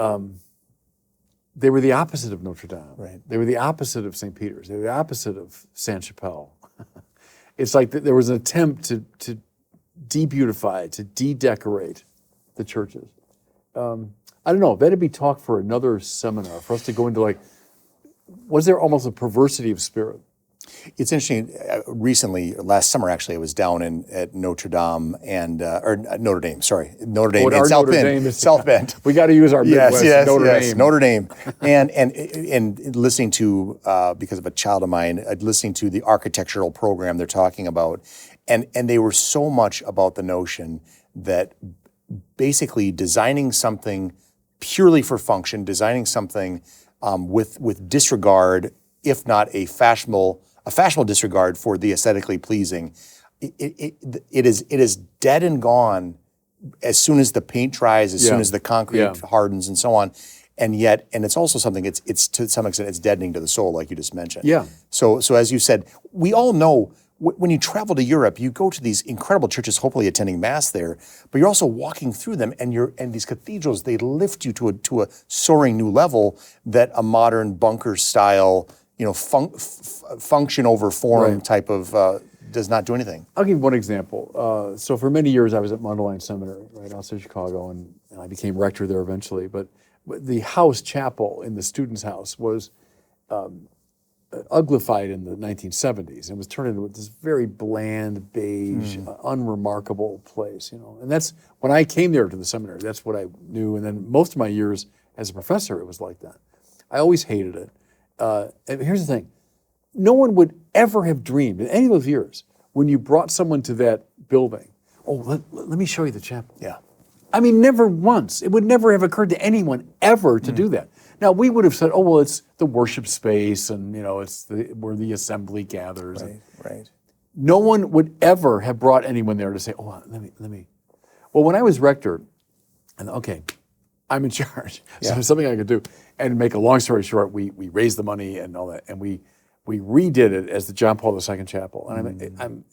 they were the opposite of Notre Dame. Right. They were the opposite of St. Peter's. They were the opposite of Sainte-Chapelle. It's like there was an attempt to de-beautify, to de-decorate the churches. I don't know, that'd be talk for another seminar, for us to go into like, was there almost a perversity of spirit? It's interesting. Recently, last summer, actually, I was down at Notre Dame Notre Dame. Sorry, Notre Dame in South Bend. South Bend. We got to use our Midwest. Yes, Notre Dame. and listening to because of a child of mine, listening to the architectural program they're talking about, and they were so much about the notion that basically designing something purely for function, designing something with disregard, if not a fashionable disregard for the aesthetically pleasing, it is dead and gone as soon as the paint dries, as soon as the concrete hardens, and so on. And it's also something. It's to some extent it's deadening to the soul, like you just mentioned. Yeah. So as you said, we all know when you travel to Europe, you go to these incredible churches, hopefully attending mass there, but you're also walking through them, and these cathedrals, they lift you to a soaring new level that a modern bunker style, function over form type of does not do anything. I'll give you one example. So for many years, I was at Mundelein Seminary, right outside Chicago, and I became rector there eventually. But the house chapel in the students' house was uglified in the 1970s and was turned into this very bland, beige, unremarkable place. And that's when I came there to the seminary. That's what I knew. And then most of my years as a professor, it was like that. I always hated it. And here's the thing. No one would ever have dreamed in any of those years when you brought someone to that building, let me show you the chapel. Yeah. I mean, never once. It would never have occurred to anyone ever to do that. Now, we would have said, it's the worship space and, it's where the assembly gathers. Right. No one would ever have brought anyone there to say, let me. Well, when I was rector, I'm in charge. So there's something I could do. And make a long story short, we raised the money and all that, and we redid it as the John Paul II Chapel. And I'm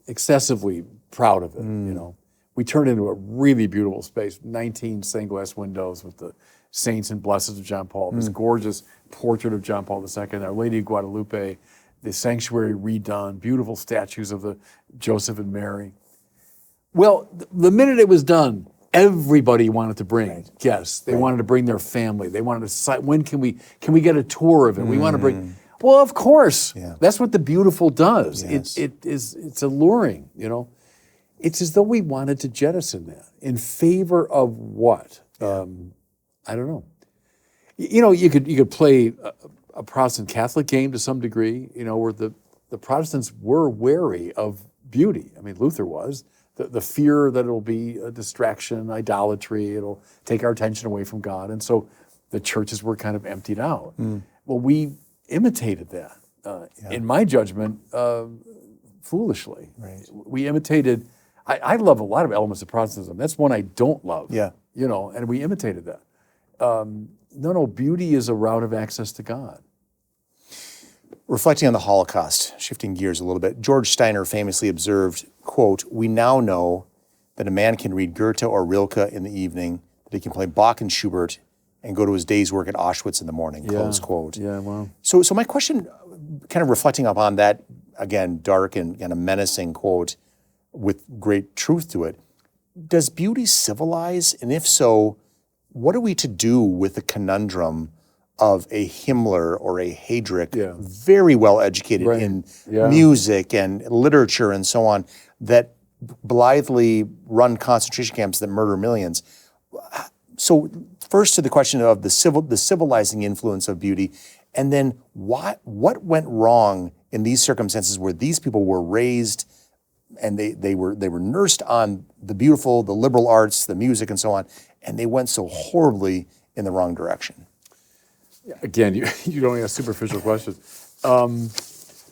excessively proud of it, We turned it into a really beautiful space, 19 stained glass windows with the saints and blesseds of John Paul, this gorgeous portrait of John Paul II, Our Lady of Guadalupe, the sanctuary redone, beautiful statues of the Joseph and Mary. Well, the minute it was done, everybody wanted to bring guests. They wanted to bring their family. They wanted to when can we get a tour of it? We want to bring. Well, of course. Yeah. That's what the beautiful does. Yes. It's alluring, It's as though we wanted to jettison that in favor of what? I don't know. You could play a Protestant Catholic game to some degree, where the Protestants were wary of beauty. I mean, Luther was. The fear that it'll be a distraction, idolatry, it'll take our attention away from God. And so the churches were kind of emptied out. Well, we imitated that, in my judgment, foolishly. Right. We imitated I love a lot of elements of Protestantism. That's one I don't love. Yeah. And we imitated that. No, beauty is a route of access to God. Reflecting on the Holocaust, shifting gears a little bit, George Steiner famously observed, quote, "We now know that a man can read Goethe or Rilke in the evening, that he can play Bach and Schubert and go to his day's work at Auschwitz in the morning," close quote. Yeah, wow. So my question, kind of reflecting upon that, again, dark and kind of menacing quote with great truth to it, does beauty civilize? And if so, what are we to do with the conundrum of a Himmler or a Heydrich, very well educated in music and literature and so on, that blithely run concentration camps that murder millions? So first to the question of the civilizing influence of beauty, and then what went wrong in these circumstances where these people were raised and they were nursed on the beautiful, the liberal arts, the music and so on, and they went so horribly in the wrong direction? Again, you don't ask superficial questions.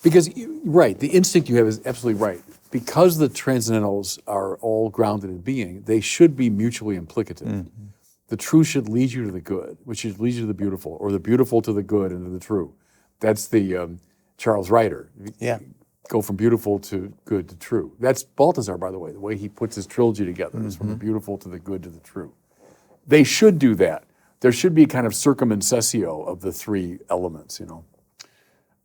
Because, right, the instinct you have is absolutely right. Because the transcendentals are all grounded in being, they should be mutually implicative. Mm-hmm. The true should lead you to the good, which should lead you to the beautiful, or the beautiful to the good and to the true. That's the Charles Ryder. Yeah. Go from beautiful to good to true. That's Balthasar, by the way he puts his trilogy together is from the beautiful to the good to the true. They should do that. There should be a kind of circumcessio of the three elements,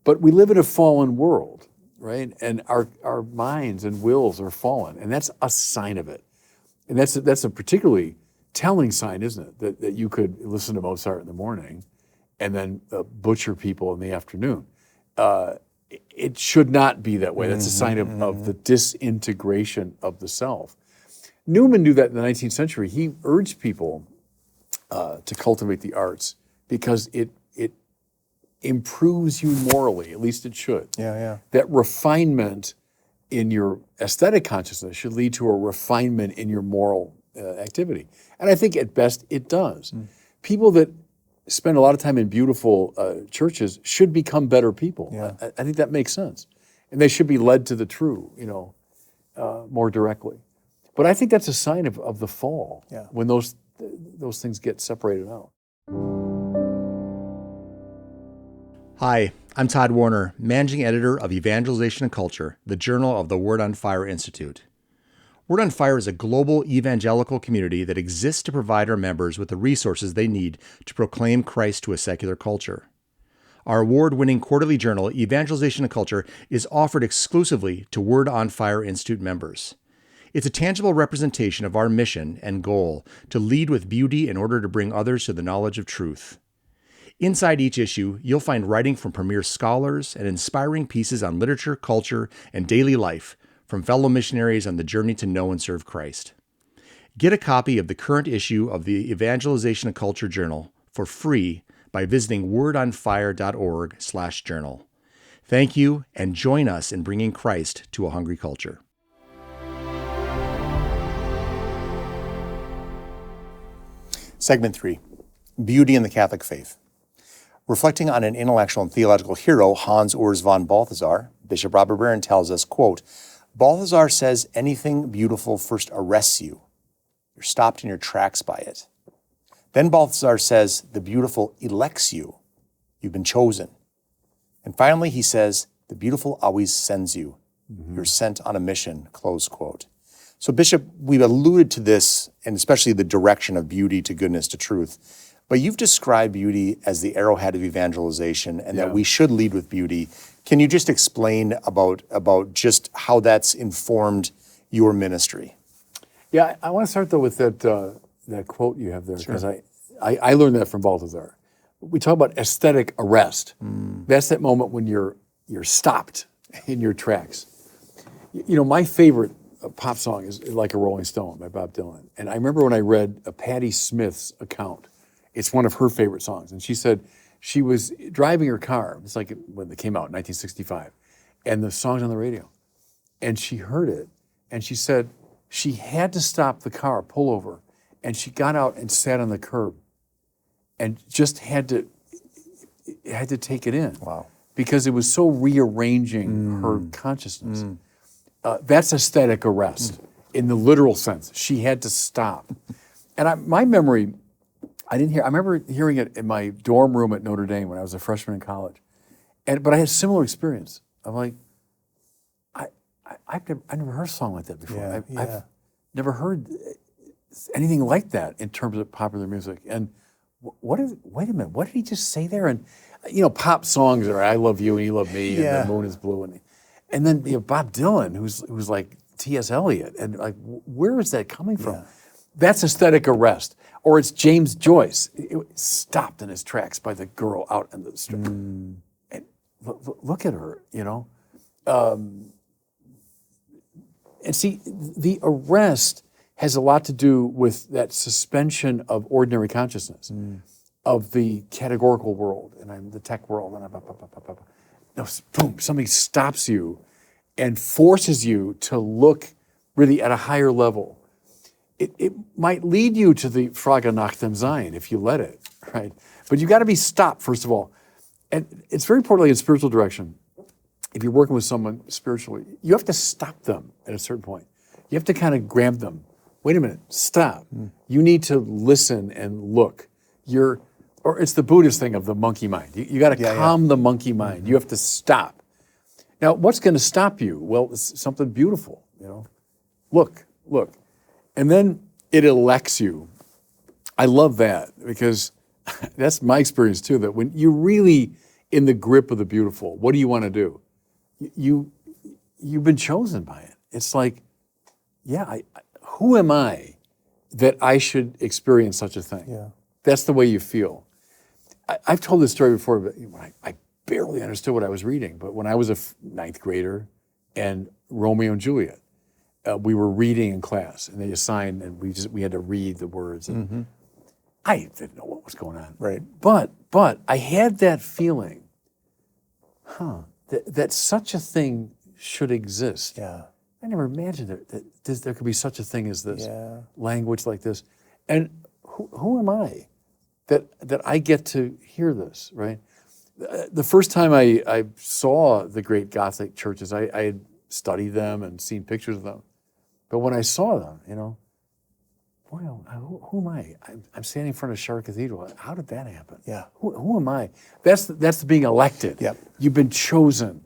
But we live in a fallen world, right? And our minds and wills are fallen, and that's a sign of it. And that's a particularly telling sign, isn't it? That you could listen to Mozart in the morning and then butcher people in the afternoon. It should not be that way. That's a sign of the disintegration of the self. Newman knew that in the 19th century. He urged people to cultivate the arts because it improves you morally, at least it should. Yeah. That refinement in your aesthetic consciousness should lead to a refinement in your moral activity. And I think at best it does. People that spend a lot of time in beautiful churches should become better people. Yeah. I think that makes sense. And they should be led to the true, more directly. But I think that's a sign of the fall, when those things get separated out. Hi, I'm Todd Warner, Managing Editor of Evangelization and Culture, the journal of the Word on Fire Institute. Word on Fire is a global evangelical community that exists to provide our members with the resources they need to proclaim Christ to a secular culture. Our award-winning quarterly journal, Evangelization and Culture, is offered exclusively to Word on Fire Institute members. It's a tangible representation of our mission and goal to lead with beauty in order to bring others to the knowledge of truth. Inside each issue, you'll find writing from premier scholars and inspiring pieces on literature, culture, and daily life from fellow missionaries on the journey to know and serve Christ. Get a copy of the current issue of the Evangelization and Culture Journal for free by visiting wordonfire.org/journal. Thank you, and join us in bringing Christ to a hungry culture. Segment 3, Beauty in the Catholic Faith. Reflecting on an intellectual and theological hero, Hans Urs von Balthasar, Bishop Robert Barron tells us, quote, "Balthasar says anything beautiful first arrests you. You're stopped in your tracks by it. Then Balthasar says the beautiful elects you. You've been chosen. And finally, he says the beautiful always sends you. You're sent on a mission," close quote. So Bishop, we've alluded to this, and especially the direction of beauty to goodness to truth. But you've described beauty as the arrowhead of evangelization, and that we should lead with beauty. Can you just explain about just how that's informed your ministry? Yeah, I want to start though with that quote you have there, because I learned that from Balthasar. We talk about aesthetic arrest. That's that moment when you're stopped in your tracks. My favorite pop song is Like a Rolling Stone by Bob Dylan. And I remember when I read Patti Smith's account. It's one of her favorite songs. And she said she was driving her car. It's like when it came out in 1965. And the song's on the radio. And she heard it. And she said she had to stop the car, pull over. And she got out and sat on the curb. And just had to take it in. Wow. Because it was so rearranging her consciousness. That's aesthetic arrest. in the literal sense. She had to stop. And my memory, I remember hearing it in my dorm room at Notre Dame when I was a freshman in college. But I had a similar experience. I'm like, I've never heard a song like that before. I've never heard anything like that in terms of popular music. And wait a minute, what did he just say there? And pop songs are "I love you" and "You love me" and "The moon is blue," and then Bob Dylan, who's like T.S. Eliot, and like, where is that coming from? That's aesthetic arrest. Or it's James Joyce, stopped in his tracks by the girl out on the street. And look at her, and see, the arrest has a lot to do with that suspension of ordinary consciousness, of the categorical world, and I'm the tech world, and boom, somebody stops you and forces you to look really at a higher level. It might lead you to the Frage nach dem Sein if you let it, right? But you got to be stopped, first of all. And it's very importantly in spiritual direction, if you're working with someone spiritually, you have to stop them at a certain point. You have to kind of grab them. Wait a minute, stop. You need to listen and look. Or it's the Buddhist thing of the monkey mind. You got to calm the monkey mind. You have to stop. Now, what's going to stop you? Well, it's something beautiful, Look. And then it elects you. I love that because that's my experience too, that when you're really in the grip of the beautiful, what do you want to do? You've been chosen by it. It's like, who am I that I should experience such a thing? Yeah. That's the way you feel. I've told this story before, but I barely understood what I was reading. But when I was a ninth grader and Romeo and Juliet, we were reading in class, and they assigned, and we had to read the words. And I didn't know what was going on. Right. But I had that feeling, that such a thing should exist. Yeah. I never imagined that there could be such a thing as this, language like this. And who am I that I get to hear this, right? The first time I saw the great Gothic churches, I had studied them and seen pictures of them. But when I saw them, who am I? I'm standing in front of Shard Cathedral. How did that happen? Yeah. Who am I? That's being elected. Yep. You've been chosen.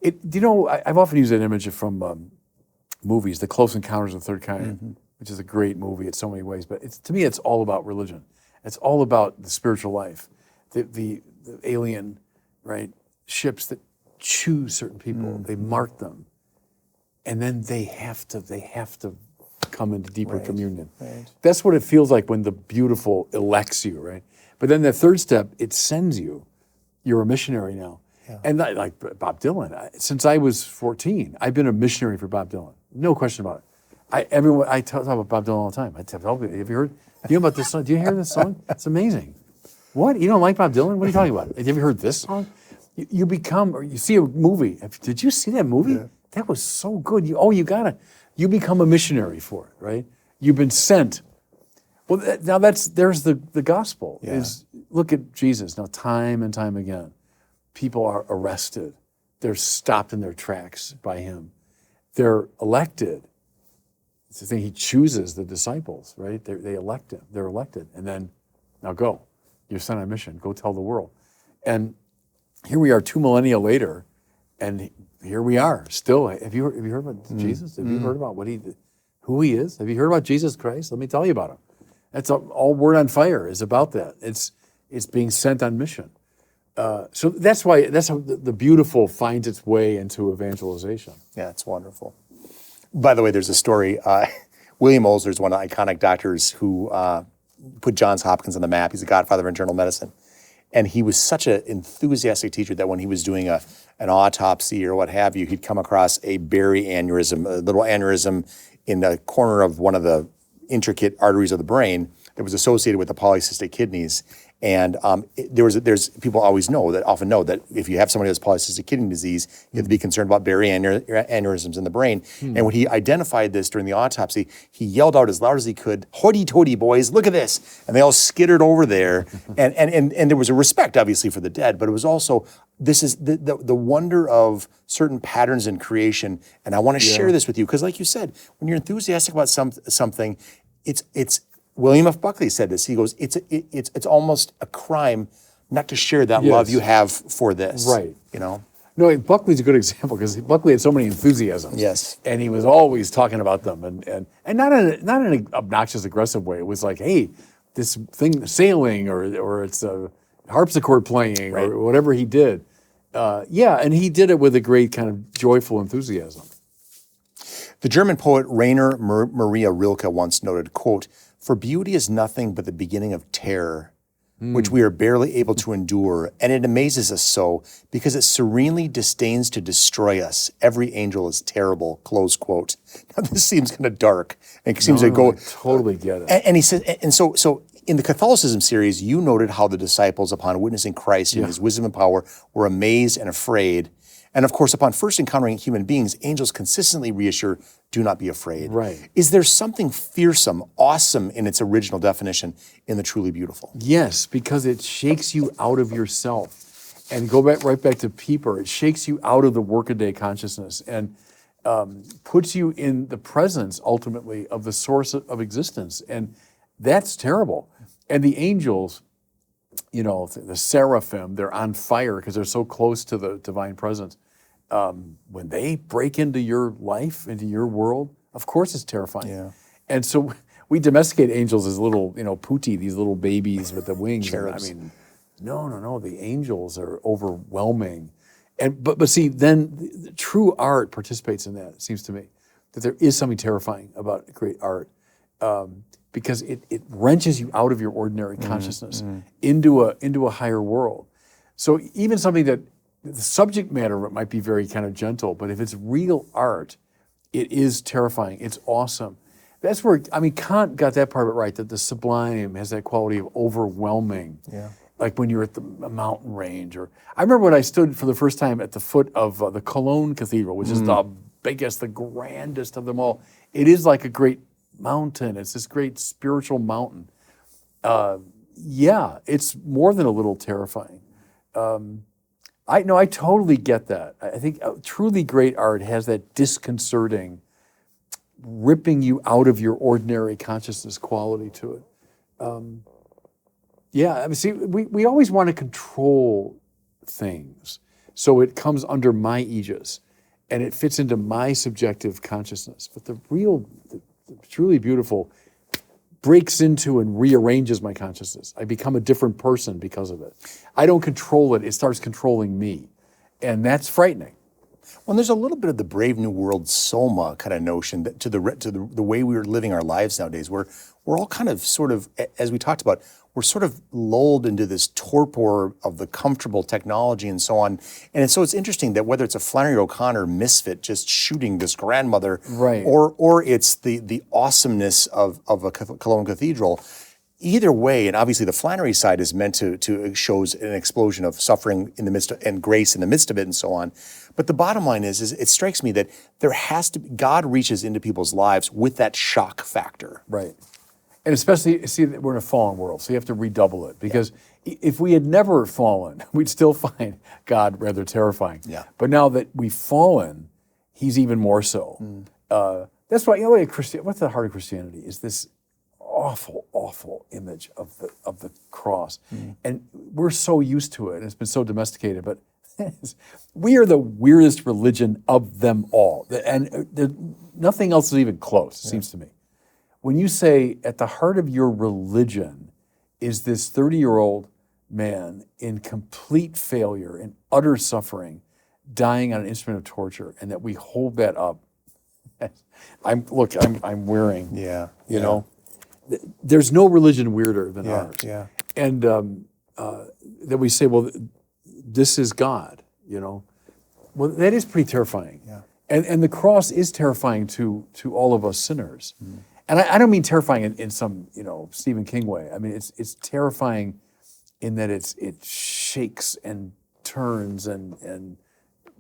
I've often used that image from movies, The Close Encounters of the Third Kind, which is a great movie in so many ways. But to me, it's all about religion. It's all about the spiritual life, the alien, right, ships that choose certain people. They mark them, and then they have to come into deeper communion. Right. That's what it feels like when the beautiful elects you, right? But then the third step, it sends you. You're a missionary now. Yeah. And like Bob Dylan, since I was 14, I've been a missionary for Bob Dylan. No question about it. I talk about Bob Dylan all the time. I tell people, have you heard? Do you know about this song? Do you hear this song? It's amazing. What? You don't like Bob Dylan? What are you talking about? Have you heard this song? You become, or you see a movie. Did you see that movie? Yeah. That was so good. You become a missionary for it, right? You've been sent. Well, there's the gospel. Yeah. Is look at Jesus. Now, time and time again, people are arrested. They're stopped in their tracks by him. They're elected. It's the thing, he chooses the disciples, right? They elect him. They're elected. And then, now go. You're sent on a mission. Go tell the world. And here we are 2 millennia later, and here we are still. Have you heard about Jesus? Have you heard about who he is? Have you heard about Jesus Christ? Let me tell you about him. That's all Word on Fire is about that. It's being sent on mission. So that's how the beautiful finds its way into evangelization. Yeah, it's wonderful. By the way, there's a story. William Osler is one of the iconic doctors who put Johns Hopkins on the map. He's a godfather of internal medicine. And he was such an enthusiastic teacher that when he was doing an autopsy or what have you, he'd come across a berry aneurysm, a little aneurysm in the corner of one of the intricate arteries of the brain that was associated with the polycystic kidneys. And there's people often know that if you have somebody who has polycystic kidney disease, you have to be concerned about aneurysms in the brain. And when he identified this during the autopsy, he yelled out as loud as he could, "Hoity-toity, boys, look at this!" And they all skittered over there. And there was a respect, obviously, for the dead, but it was also, this is the wonder of certain patterns in creation. And I want to share this with you, because like you said, when you're enthusiastic about something, it's William F. Buckley said this. He goes, it's almost a crime not to share that love you have for this. Right. You know? No, Buckley's a good example, because Buckley had so many enthusiasms. Yes. And he was always talking about them, and not in an obnoxious, aggressive way. It was like, hey, this thing sailing, or it's a harpsichord playing, or whatever he did. And he did it with a great kind of joyful enthusiasm. The German poet Rainer Maria Rilke once noted, quote, "For beauty is nothing but the beginning of terror, which we are barely able to endure, and it amazes us so, because it serenely disdains to destroy us. Every angel is terrible," close quote. Now this seems kind of dark, and it seems to go... I totally get it. And he says, and so in the Catholicism series, you noted how the disciples, upon witnessing Christ in his wisdom and power, were amazed and afraid. And of course, upon first encountering human beings, angels consistently reassure, "Do not be afraid." Right. Is there something fearsome, awesome in its original definition in the truly beautiful? Yes, because it shakes you out of yourself. And go right back to Pieper. It shakes you out of the workaday consciousness and puts you in the presence, ultimately, of the source of existence. And that's terrible. And the angels, the seraphim, they're on fire because they're so close to the divine presence. When they break into your life, into your world, of course it's terrifying. Yeah. And so we domesticate angels as little, putti, these little babies with the wings. Cherubs. I mean, no, the angels are overwhelming. But see, then the true art participates in that, it seems to me, that there is something terrifying about great art. Because it wrenches you out of your ordinary consciousness into a higher world. So even something that the subject matter of it might be very kind of gentle, but if it's real art, it is terrifying. It's awesome. That's where, Kant got that part of it right, that the sublime has that quality of overwhelming. Yeah. Like when you're at the mountain range. Or I remember when I stood for the first time at the foot of the Cologne Cathedral, which is the biggest, the grandest of them all. It is like a great mountain. It's this great spiritual mountain. It's more than a little terrifying. I totally get that. I think truly great art has that disconcerting, ripping you out of your ordinary consciousness quality to it. We always want to control things, so it comes under my aegis, and it fits into my subjective consciousness. But the truly beautiful breaks into and rearranges my consciousness. I become a different person because of it. I don't control it. It starts controlling me. And that's frightening. Well, there's a little bit of the Brave New World soma kind of notion that to the way we're living our lives nowadays, where we're all kind of sort of, as we talked about, we're sort of lulled into this torpor of the comfortable technology and so on. And so it's interesting that whether it's a Flannery O'Connor misfit just shooting this grandmother, right, or it's the awesomeness of a Cologne Cathedral, either way, and obviously the Flannery side is meant to shows an explosion of suffering in the midst of, and grace in the midst of it and so on. But the bottom line is it strikes me that there has to be, God reaches into people's lives with that shock factor. Right. And especially, see, we're in a fallen world, so you have to redouble it. Because if we had never fallen, we'd still find God rather terrifying. Yeah. But now that we've fallen, he's even more so. That's why, what's the heart of Christianity is this awful, awful image of the cross. And we're so used to it, and it's been so domesticated, but we are the weirdest religion of them all. And nothing else is even close, it seems to me. When you say at the heart of your religion is this 30-year-old man in complete failure, in utter suffering, dying on an instrument of torture, and that we hold that up, I'm wearing, you know, there's no religion weirder than ours. Yeah. And that we say, well, this is God, you know. Well, that is pretty terrifying. Yeah. And the cross is terrifying to all of us sinners. And I don't mean terrifying in some, Stephen King way. I mean, it's terrifying in that it shakes and turns and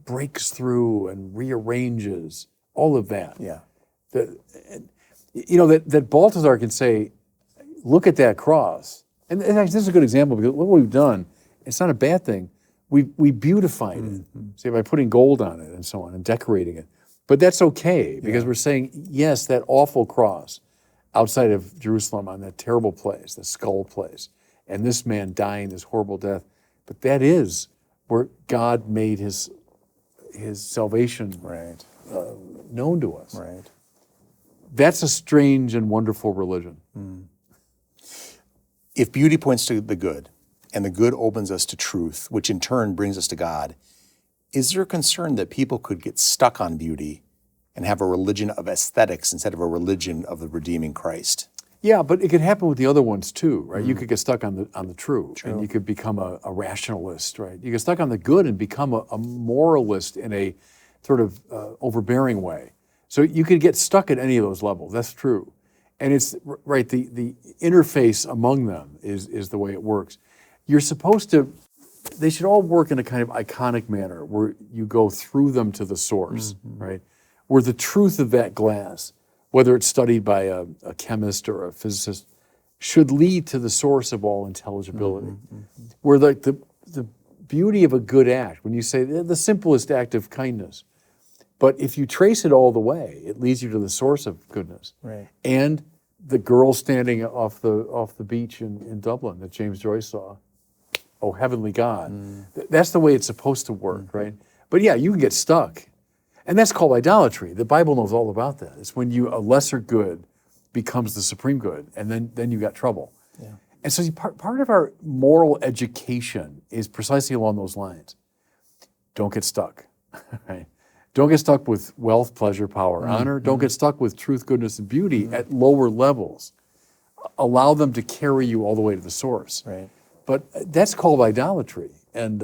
breaks through and rearranges, all of that. Yeah. That Balthazar can say, look at that cross. And actually, this is a good example because look what we've done. It's not a bad thing. We beautified it, say, by putting gold on it and so on and decorating it. But that's okay because we're saying, yes, that awful cross outside of Jerusalem on that terrible place, the skull place, and this man dying this horrible death. But that is where God made his salvation known to us. Right. That's a strange and wonderful religion. If beauty points to the good, and the good opens us to truth, which in turn brings us to God, is there a concern that people could get stuck on beauty and have a religion of aesthetics instead of a religion of the redeeming Christ? Yeah, but it could happen with the other ones too, right? You could get stuck on the true, and you could become a rationalist, right? You get stuck on the good and become a moralist in a sort of overbearing way. So you could get stuck at any of those levels. That's true, and it's right. The interface among them is the way it works. You're supposed to. They should all work in a kind of iconic manner where you go through them to the source, right? Where the truth of that glass, whether it's studied by a chemist or a physicist, should lead to the source of all intelligibility. Where the beauty of a good act, when you say the simplest act of kindness, but if you trace it all the way, it leads you to the source of goodness. Right. And the girl standing off the beach in Dublin that James Joyce saw, oh, heavenly God. That's the way it's supposed to work, right? But yeah, you can get stuck. And that's called idolatry. The Bible knows all about that. It's when a lesser good becomes the supreme good, and then you got trouble. Yeah. And so part of our moral education is precisely along those lines. Don't get stuck, right? Don't get stuck with wealth, pleasure, power, honor. Don't get stuck with truth, goodness, and beauty at lower levels. Allow them to carry you all the way to the source. Right. But that's called idolatry, and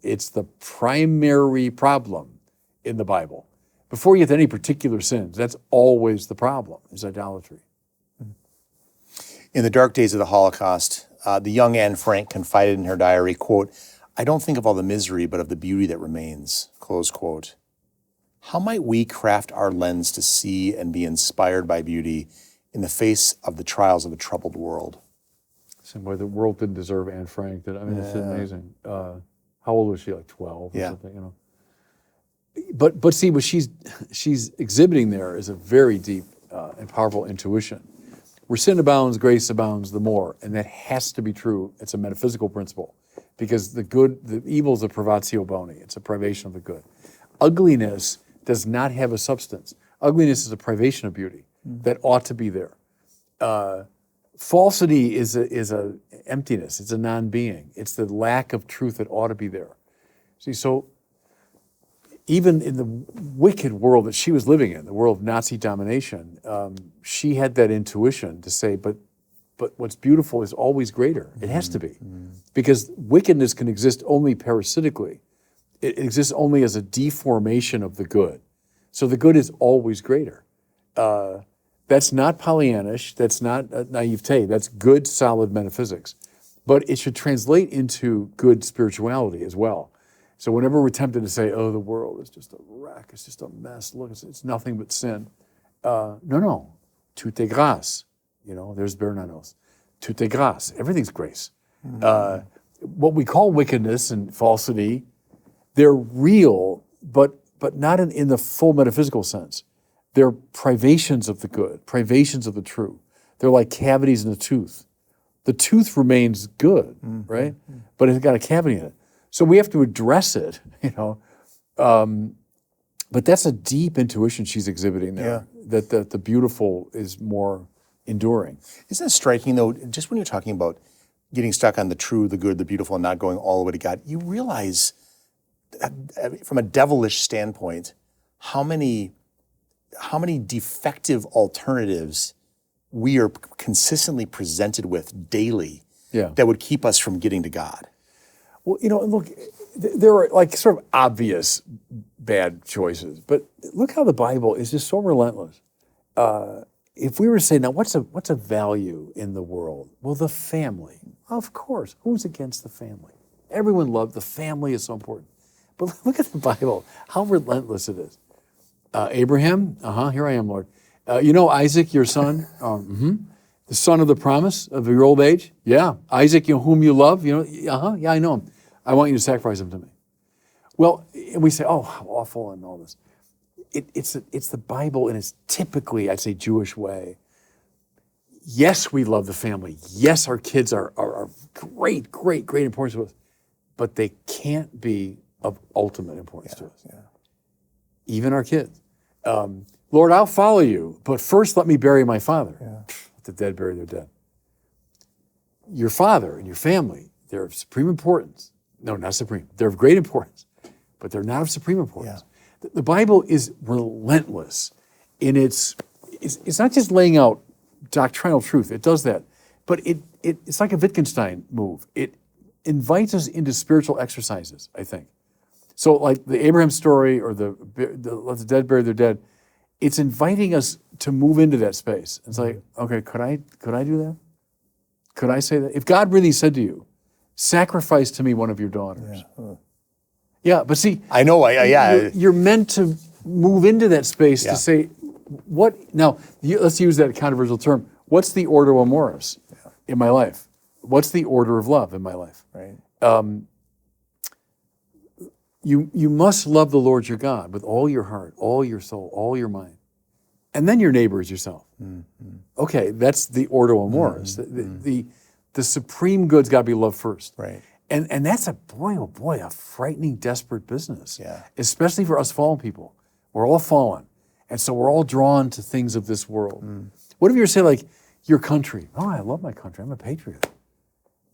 it's the primary problem in the Bible. Before you get to any particular sins, that's always the problem, is idolatry. In the dark days of the Holocaust, the young Anne Frank confided in her diary, quote, "I don't think of all the misery, but of the beauty that remains," close quote. How might we craft our lens to see and be inspired by beauty in the face of the trials of a troubled world? Same way the world didn't deserve Anne Frank. It's amazing. How old was she? Like 12 or something, you know? But see, what she's exhibiting there is a very deep and powerful intuition. Where sin abounds, grace abounds the more, and that has to be true. It's a metaphysical principle, because the evil is a privatio boni. It's a privation of the good. Ugliness does not have a substance. Ugliness is a privation of beauty that ought to be there. Falsity is a emptiness. It's a non-being. It's the lack of truth that ought to be there. See, so even in the wicked world that she was living in, the world of Nazi domination, she had that intuition to say, but what's beautiful is always greater. It has to be. Because wickedness can exist only parasitically. It exists only as a deformation of the good. So the good is always greater. That's not Pollyannish. That's not naivete. That's good, solid metaphysics. But it should translate into good spirituality as well. So whenever we're tempted to say, oh, the world is just a wreck, it's just a mess, look, it's nothing but sin. No. Tout est grâce. There's Bernanos. Tout est grâce. Everything's grace. What we call wickedness and falsity, they're real, but not in the full metaphysical sense. They're privations of the good, privations of the true. They're like cavities in a tooth. The tooth remains good, right? But it's got a cavity in it. So we have to address it, but that's a deep intuition she's exhibiting there, that the beautiful is more enduring. Isn't it striking, though, just when you're talking about getting stuck on the true, the good, the beautiful, and not going all the way to God, you realize, from a devilish standpoint, how many defective alternatives we are consistently presented with daily that would keep us from getting to God. Well, look, there are like sort of obvious bad choices, but look how the Bible is just so relentless. if we were to say, now what's a value in the world? Well, the family. Of course. Who's against the family? Everyone loved the family is so important. But look at the Bible, how relentless it is. Abraham, here I am, Lord. You know Isaac, your son? The son of the promise of your old age? Yeah. Isaac, whom you love? Yeah, I know him. I want you to sacrifice him to me. Well, and we say, oh, how awful and all this. It's the Bible in its typically, I'd say, Jewish way. Yes, we love the family. Yes, our kids are great, great, great importance to us. But they can't be of ultimate importance to us. Yeah. Even our kids. Lord, I'll follow you, but first let me bury my father. Yeah. Let the dead bury their dead. Your father and your family, they're of supreme importance. No, not supreme. They're of great importance, but they're not of supreme importance. Yeah. The Bible is relentless in it's not just laying out doctrinal truth. It does that, but it's like a Wittgenstein move. It invites us into spiritual exercises, I think. So like the Abraham story or the let the dead bury their dead, it's inviting us to move into that space. It's like, okay, could I do that? Could I say that? If God really said to you, sacrifice to me one of your daughters. Yeah, but see, I know, you're meant to move into that space to say, what, now, let's use that controversial term. What's the order amoris in my life? What's the order of love in my life? Right. You must love the Lord your God with all your heart, all your soul, all your mind. And then your neighbor is yourself. Mm-hmm. Okay, that's the order amoris. Mm-hmm. The supreme good's got to be loved first. Right. And that's a frightening, desperate business. Yeah. Especially for us fallen people. We're all fallen. And so we're all drawn to things of this world. Mm. What if you were to say, like, your country? Oh, I love my country. I'm a patriot.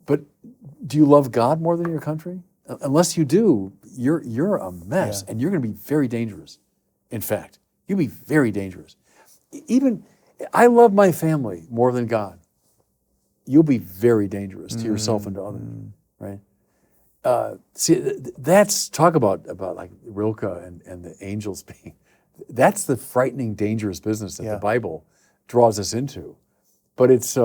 But do you love God more than your country? Unless you do, you're a mess, and you're going to be very dangerous. In fact, you'll be very dangerous. Even, I love my family more than God. You'll be very dangerous to yourself and to others, right? See, that's, talk about like Rilke and the angels being, that's the frightening, dangerous business that the Bible draws us into. But it's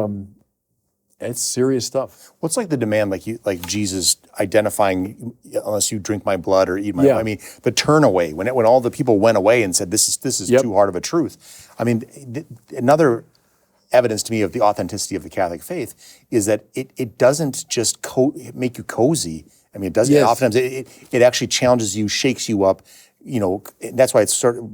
serious stuff. What's like the demand, like Jesus identifying, unless you drink my blood or eat my blood. I mean, the turn away, when all the people went away and said, this is too hard of a truth. I mean, another evidence to me of the authenticity of the Catholic faith is that it doesn't just make you cozy. I mean, it does. Oftentimes it actually challenges you, shakes you up. You know, that's why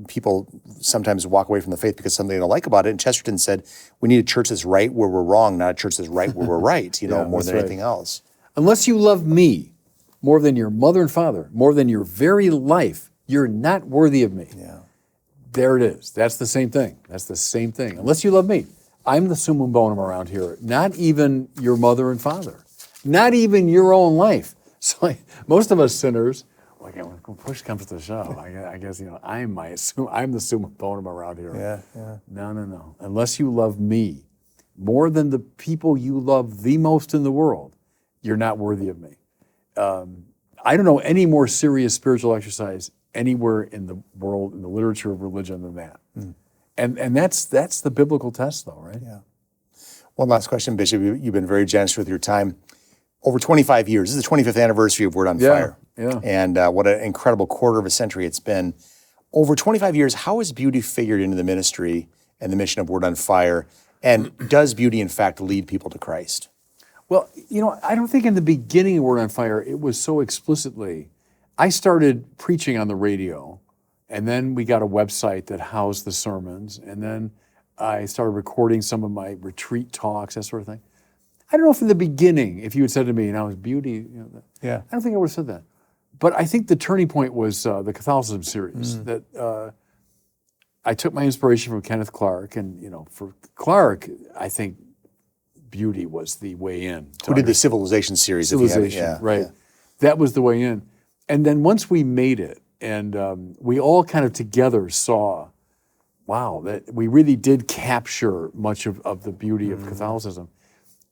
people sometimes walk away from the faith because something they don't like about it. And Chesterton said, we need a church that's right where we're wrong, not a church that's right where we're right, more than anything else. Unless you love me more than your mother and father, more than your very life, you're not worthy of me. Yeah. There it is. That's the same thing. That's the same thing. Unless you love me. I'm the summum bonum around here. Not even your mother and father. Not even your own life. So most of us sinners, when push comes to shove, I guess I'm the summum bonum around here. Yeah. No. Unless you love me more than the people you love the most in the world, you're not worthy of me. I don't know any more serious spiritual exercise anywhere in the world, in the literature of religion, than that. Mm. And that's the biblical test, though, right? Yeah. One last question, Bishop. You've been very generous with your time. Over 25 years. This is the 25th anniversary of Word on Fire. Yeah. And what an incredible quarter of a century it's been. Over 25 years, how has beauty figured into the ministry and the mission of Word on Fire? And does beauty, in fact, lead people to Christ? Well, I don't think in the beginning of Word on Fire, it was so explicitly. I started preaching on the radio, and then we got a website that housed the sermons, and then I started recording some of my retreat talks, that sort of thing. I don't know if in the beginning, if you had said to me, now is beauty, I don't think I would have said that. But I think the turning point was the Catholicism series, that I took my inspiration from Kenneth Clark, and for Clark, I think beauty was the way in. Who did the Civilization series? Civilization, right. Yeah. That was the way in. And then once we made it, and we all kind of together saw, wow, that we really did capture much of the beauty of Catholicism.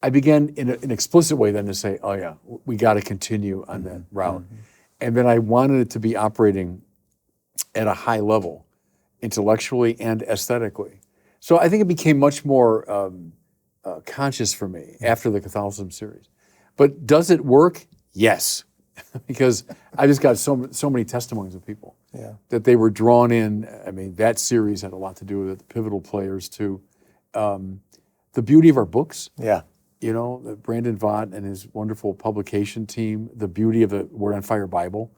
I began in an explicit way then to say, oh yeah, we got to continue on that route. And then I wanted it to be operating at a high level, intellectually and aesthetically. So I think it became much more conscious for me after the Catholicism series. But does it work? Yes. Because I just got so many testimonies of people that they were drawn in. I mean, that series had a lot to do with it, the pivotal players too. The beauty of our books. Yeah. You know, Brandon Vaught and his wonderful publication team, the beauty of the Word on Fire Bible,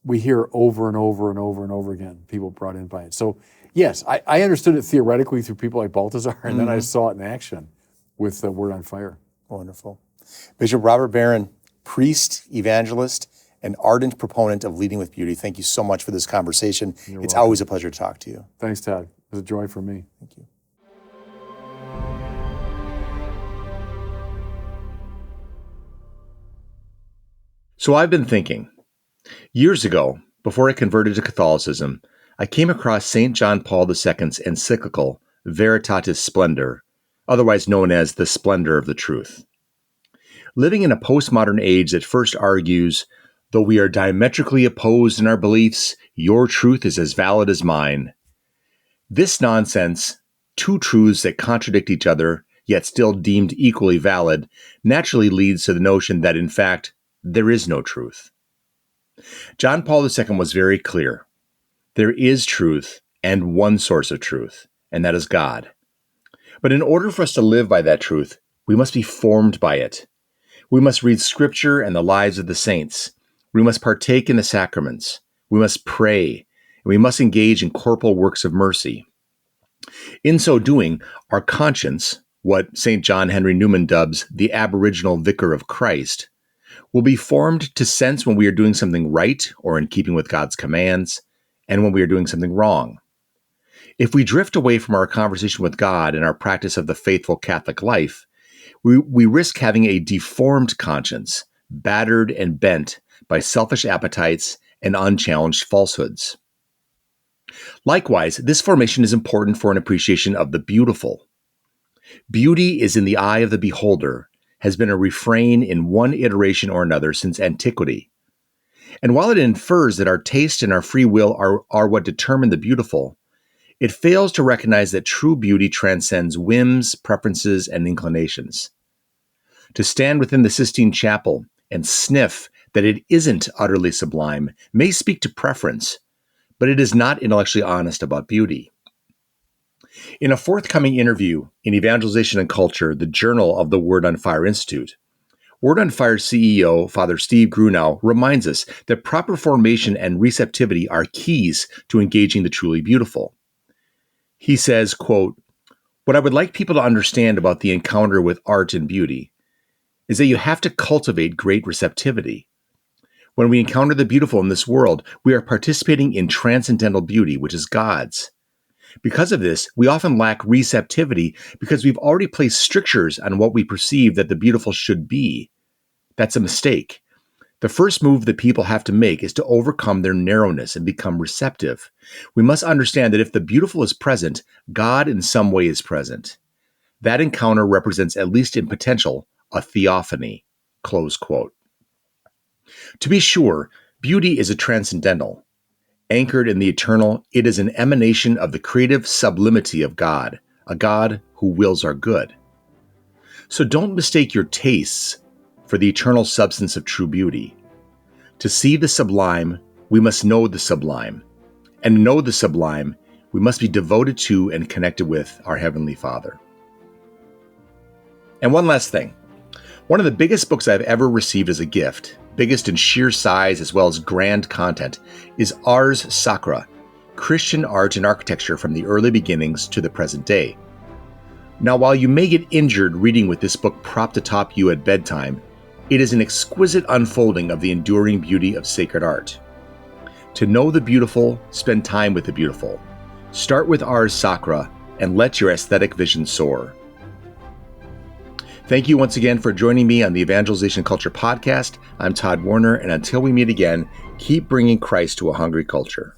we hear over and over and over and over again, people brought in by it. So yes, I understood it theoretically through people like Balthazar, and then I saw it in action with the Word on Fire. Wonderful. Bishop Robert Barron, priest, evangelist, and ardent proponent of leading with beauty. Thank you so much for this conversation. It's welcome. always a pleasure to talk to you. Thanks, Todd. It was a joy for me. Thank you. So I've been thinking. Years ago, before I converted to Catholicism, I came across St. John Paul II's encyclical, Veritatis Splendor, otherwise known as the Splendor of the Truth. Living in a postmodern age that first argues, though we are diametrically opposed in our beliefs, your truth is as valid as mine. This nonsense, two truths that contradict each other, yet still deemed equally valid, naturally leads to the notion that, in fact, there is no truth. John Paul II was very clear. There is truth and one source of truth, and that is God. But in order for us to live by that truth, we must be formed by it. We must read Scripture and the lives of the saints. We must partake in the sacraments. We must pray, and we must engage in corporal works of mercy. In so doing, our conscience, what St. John Henry Newman dubs the aboriginal vicar of Christ, will be formed to sense when we are doing something right or in keeping with God's commands, and when we are doing something wrong. If we drift away from our conversation with God and our practice of the faithful Catholic life, we risk having a deformed conscience, battered and bent by selfish appetites and unchallenged falsehoods. Likewise, this formation is important for an appreciation of the beautiful. Beauty is in the eye of the beholder, has been a refrain in one iteration or another since antiquity. And while it infers that our taste and our free will are what determine the beautiful, it fails to recognize that true beauty transcends whims, preferences, and inclinations. To stand within the Sistine Chapel and sniff that it isn't utterly sublime may speak to preference, but it is not intellectually honest about beauty. In a forthcoming interview in Evangelization and Culture, the journal of the Word on Fire Institute, Word on Fire CEO, Father Steve Grunow, reminds us that proper formation and receptivity are keys to engaging the truly beautiful. He says, quote, "What I would like people to understand about the encounter with art and beauty is that you have to cultivate great receptivity. When we encounter the beautiful in this world, we are participating in transcendental beauty, which is God's. Because of this, we often lack receptivity because we've already placed strictures on what we perceive that the beautiful should be. That's a mistake. The first move that people have to make is to overcome their narrowness and become receptive. We must understand that if the beautiful is present, God in some way is present. That encounter represents, at least in potential, a theophany." Close quote. To be sure, beauty is a transcendental. Anchored in the eternal, it is an emanation of the creative sublimity of God, a God who wills our good. So don't mistake your tastes for the eternal substance of true beauty. To see the sublime, we must know the sublime. And to know the sublime, we must be devoted to and connected with our Heavenly Father. And one last thing. One of the biggest books I've ever received as a gift, biggest in sheer size as well as grand content, is Ars Sacra, Christian Art and Architecture from the Early Beginnings to the Present Day. Now, while you may get injured reading with this book propped atop you at bedtime, it is an exquisite unfolding of the enduring beauty of sacred art. To know the beautiful, spend time with the beautiful. Start with Ars Sacra and let your aesthetic vision soar. Thank you once again for joining me on the Evangelization Culture Podcast. I'm Todd Warner, and until we meet again, keep bringing Christ to a hungry culture.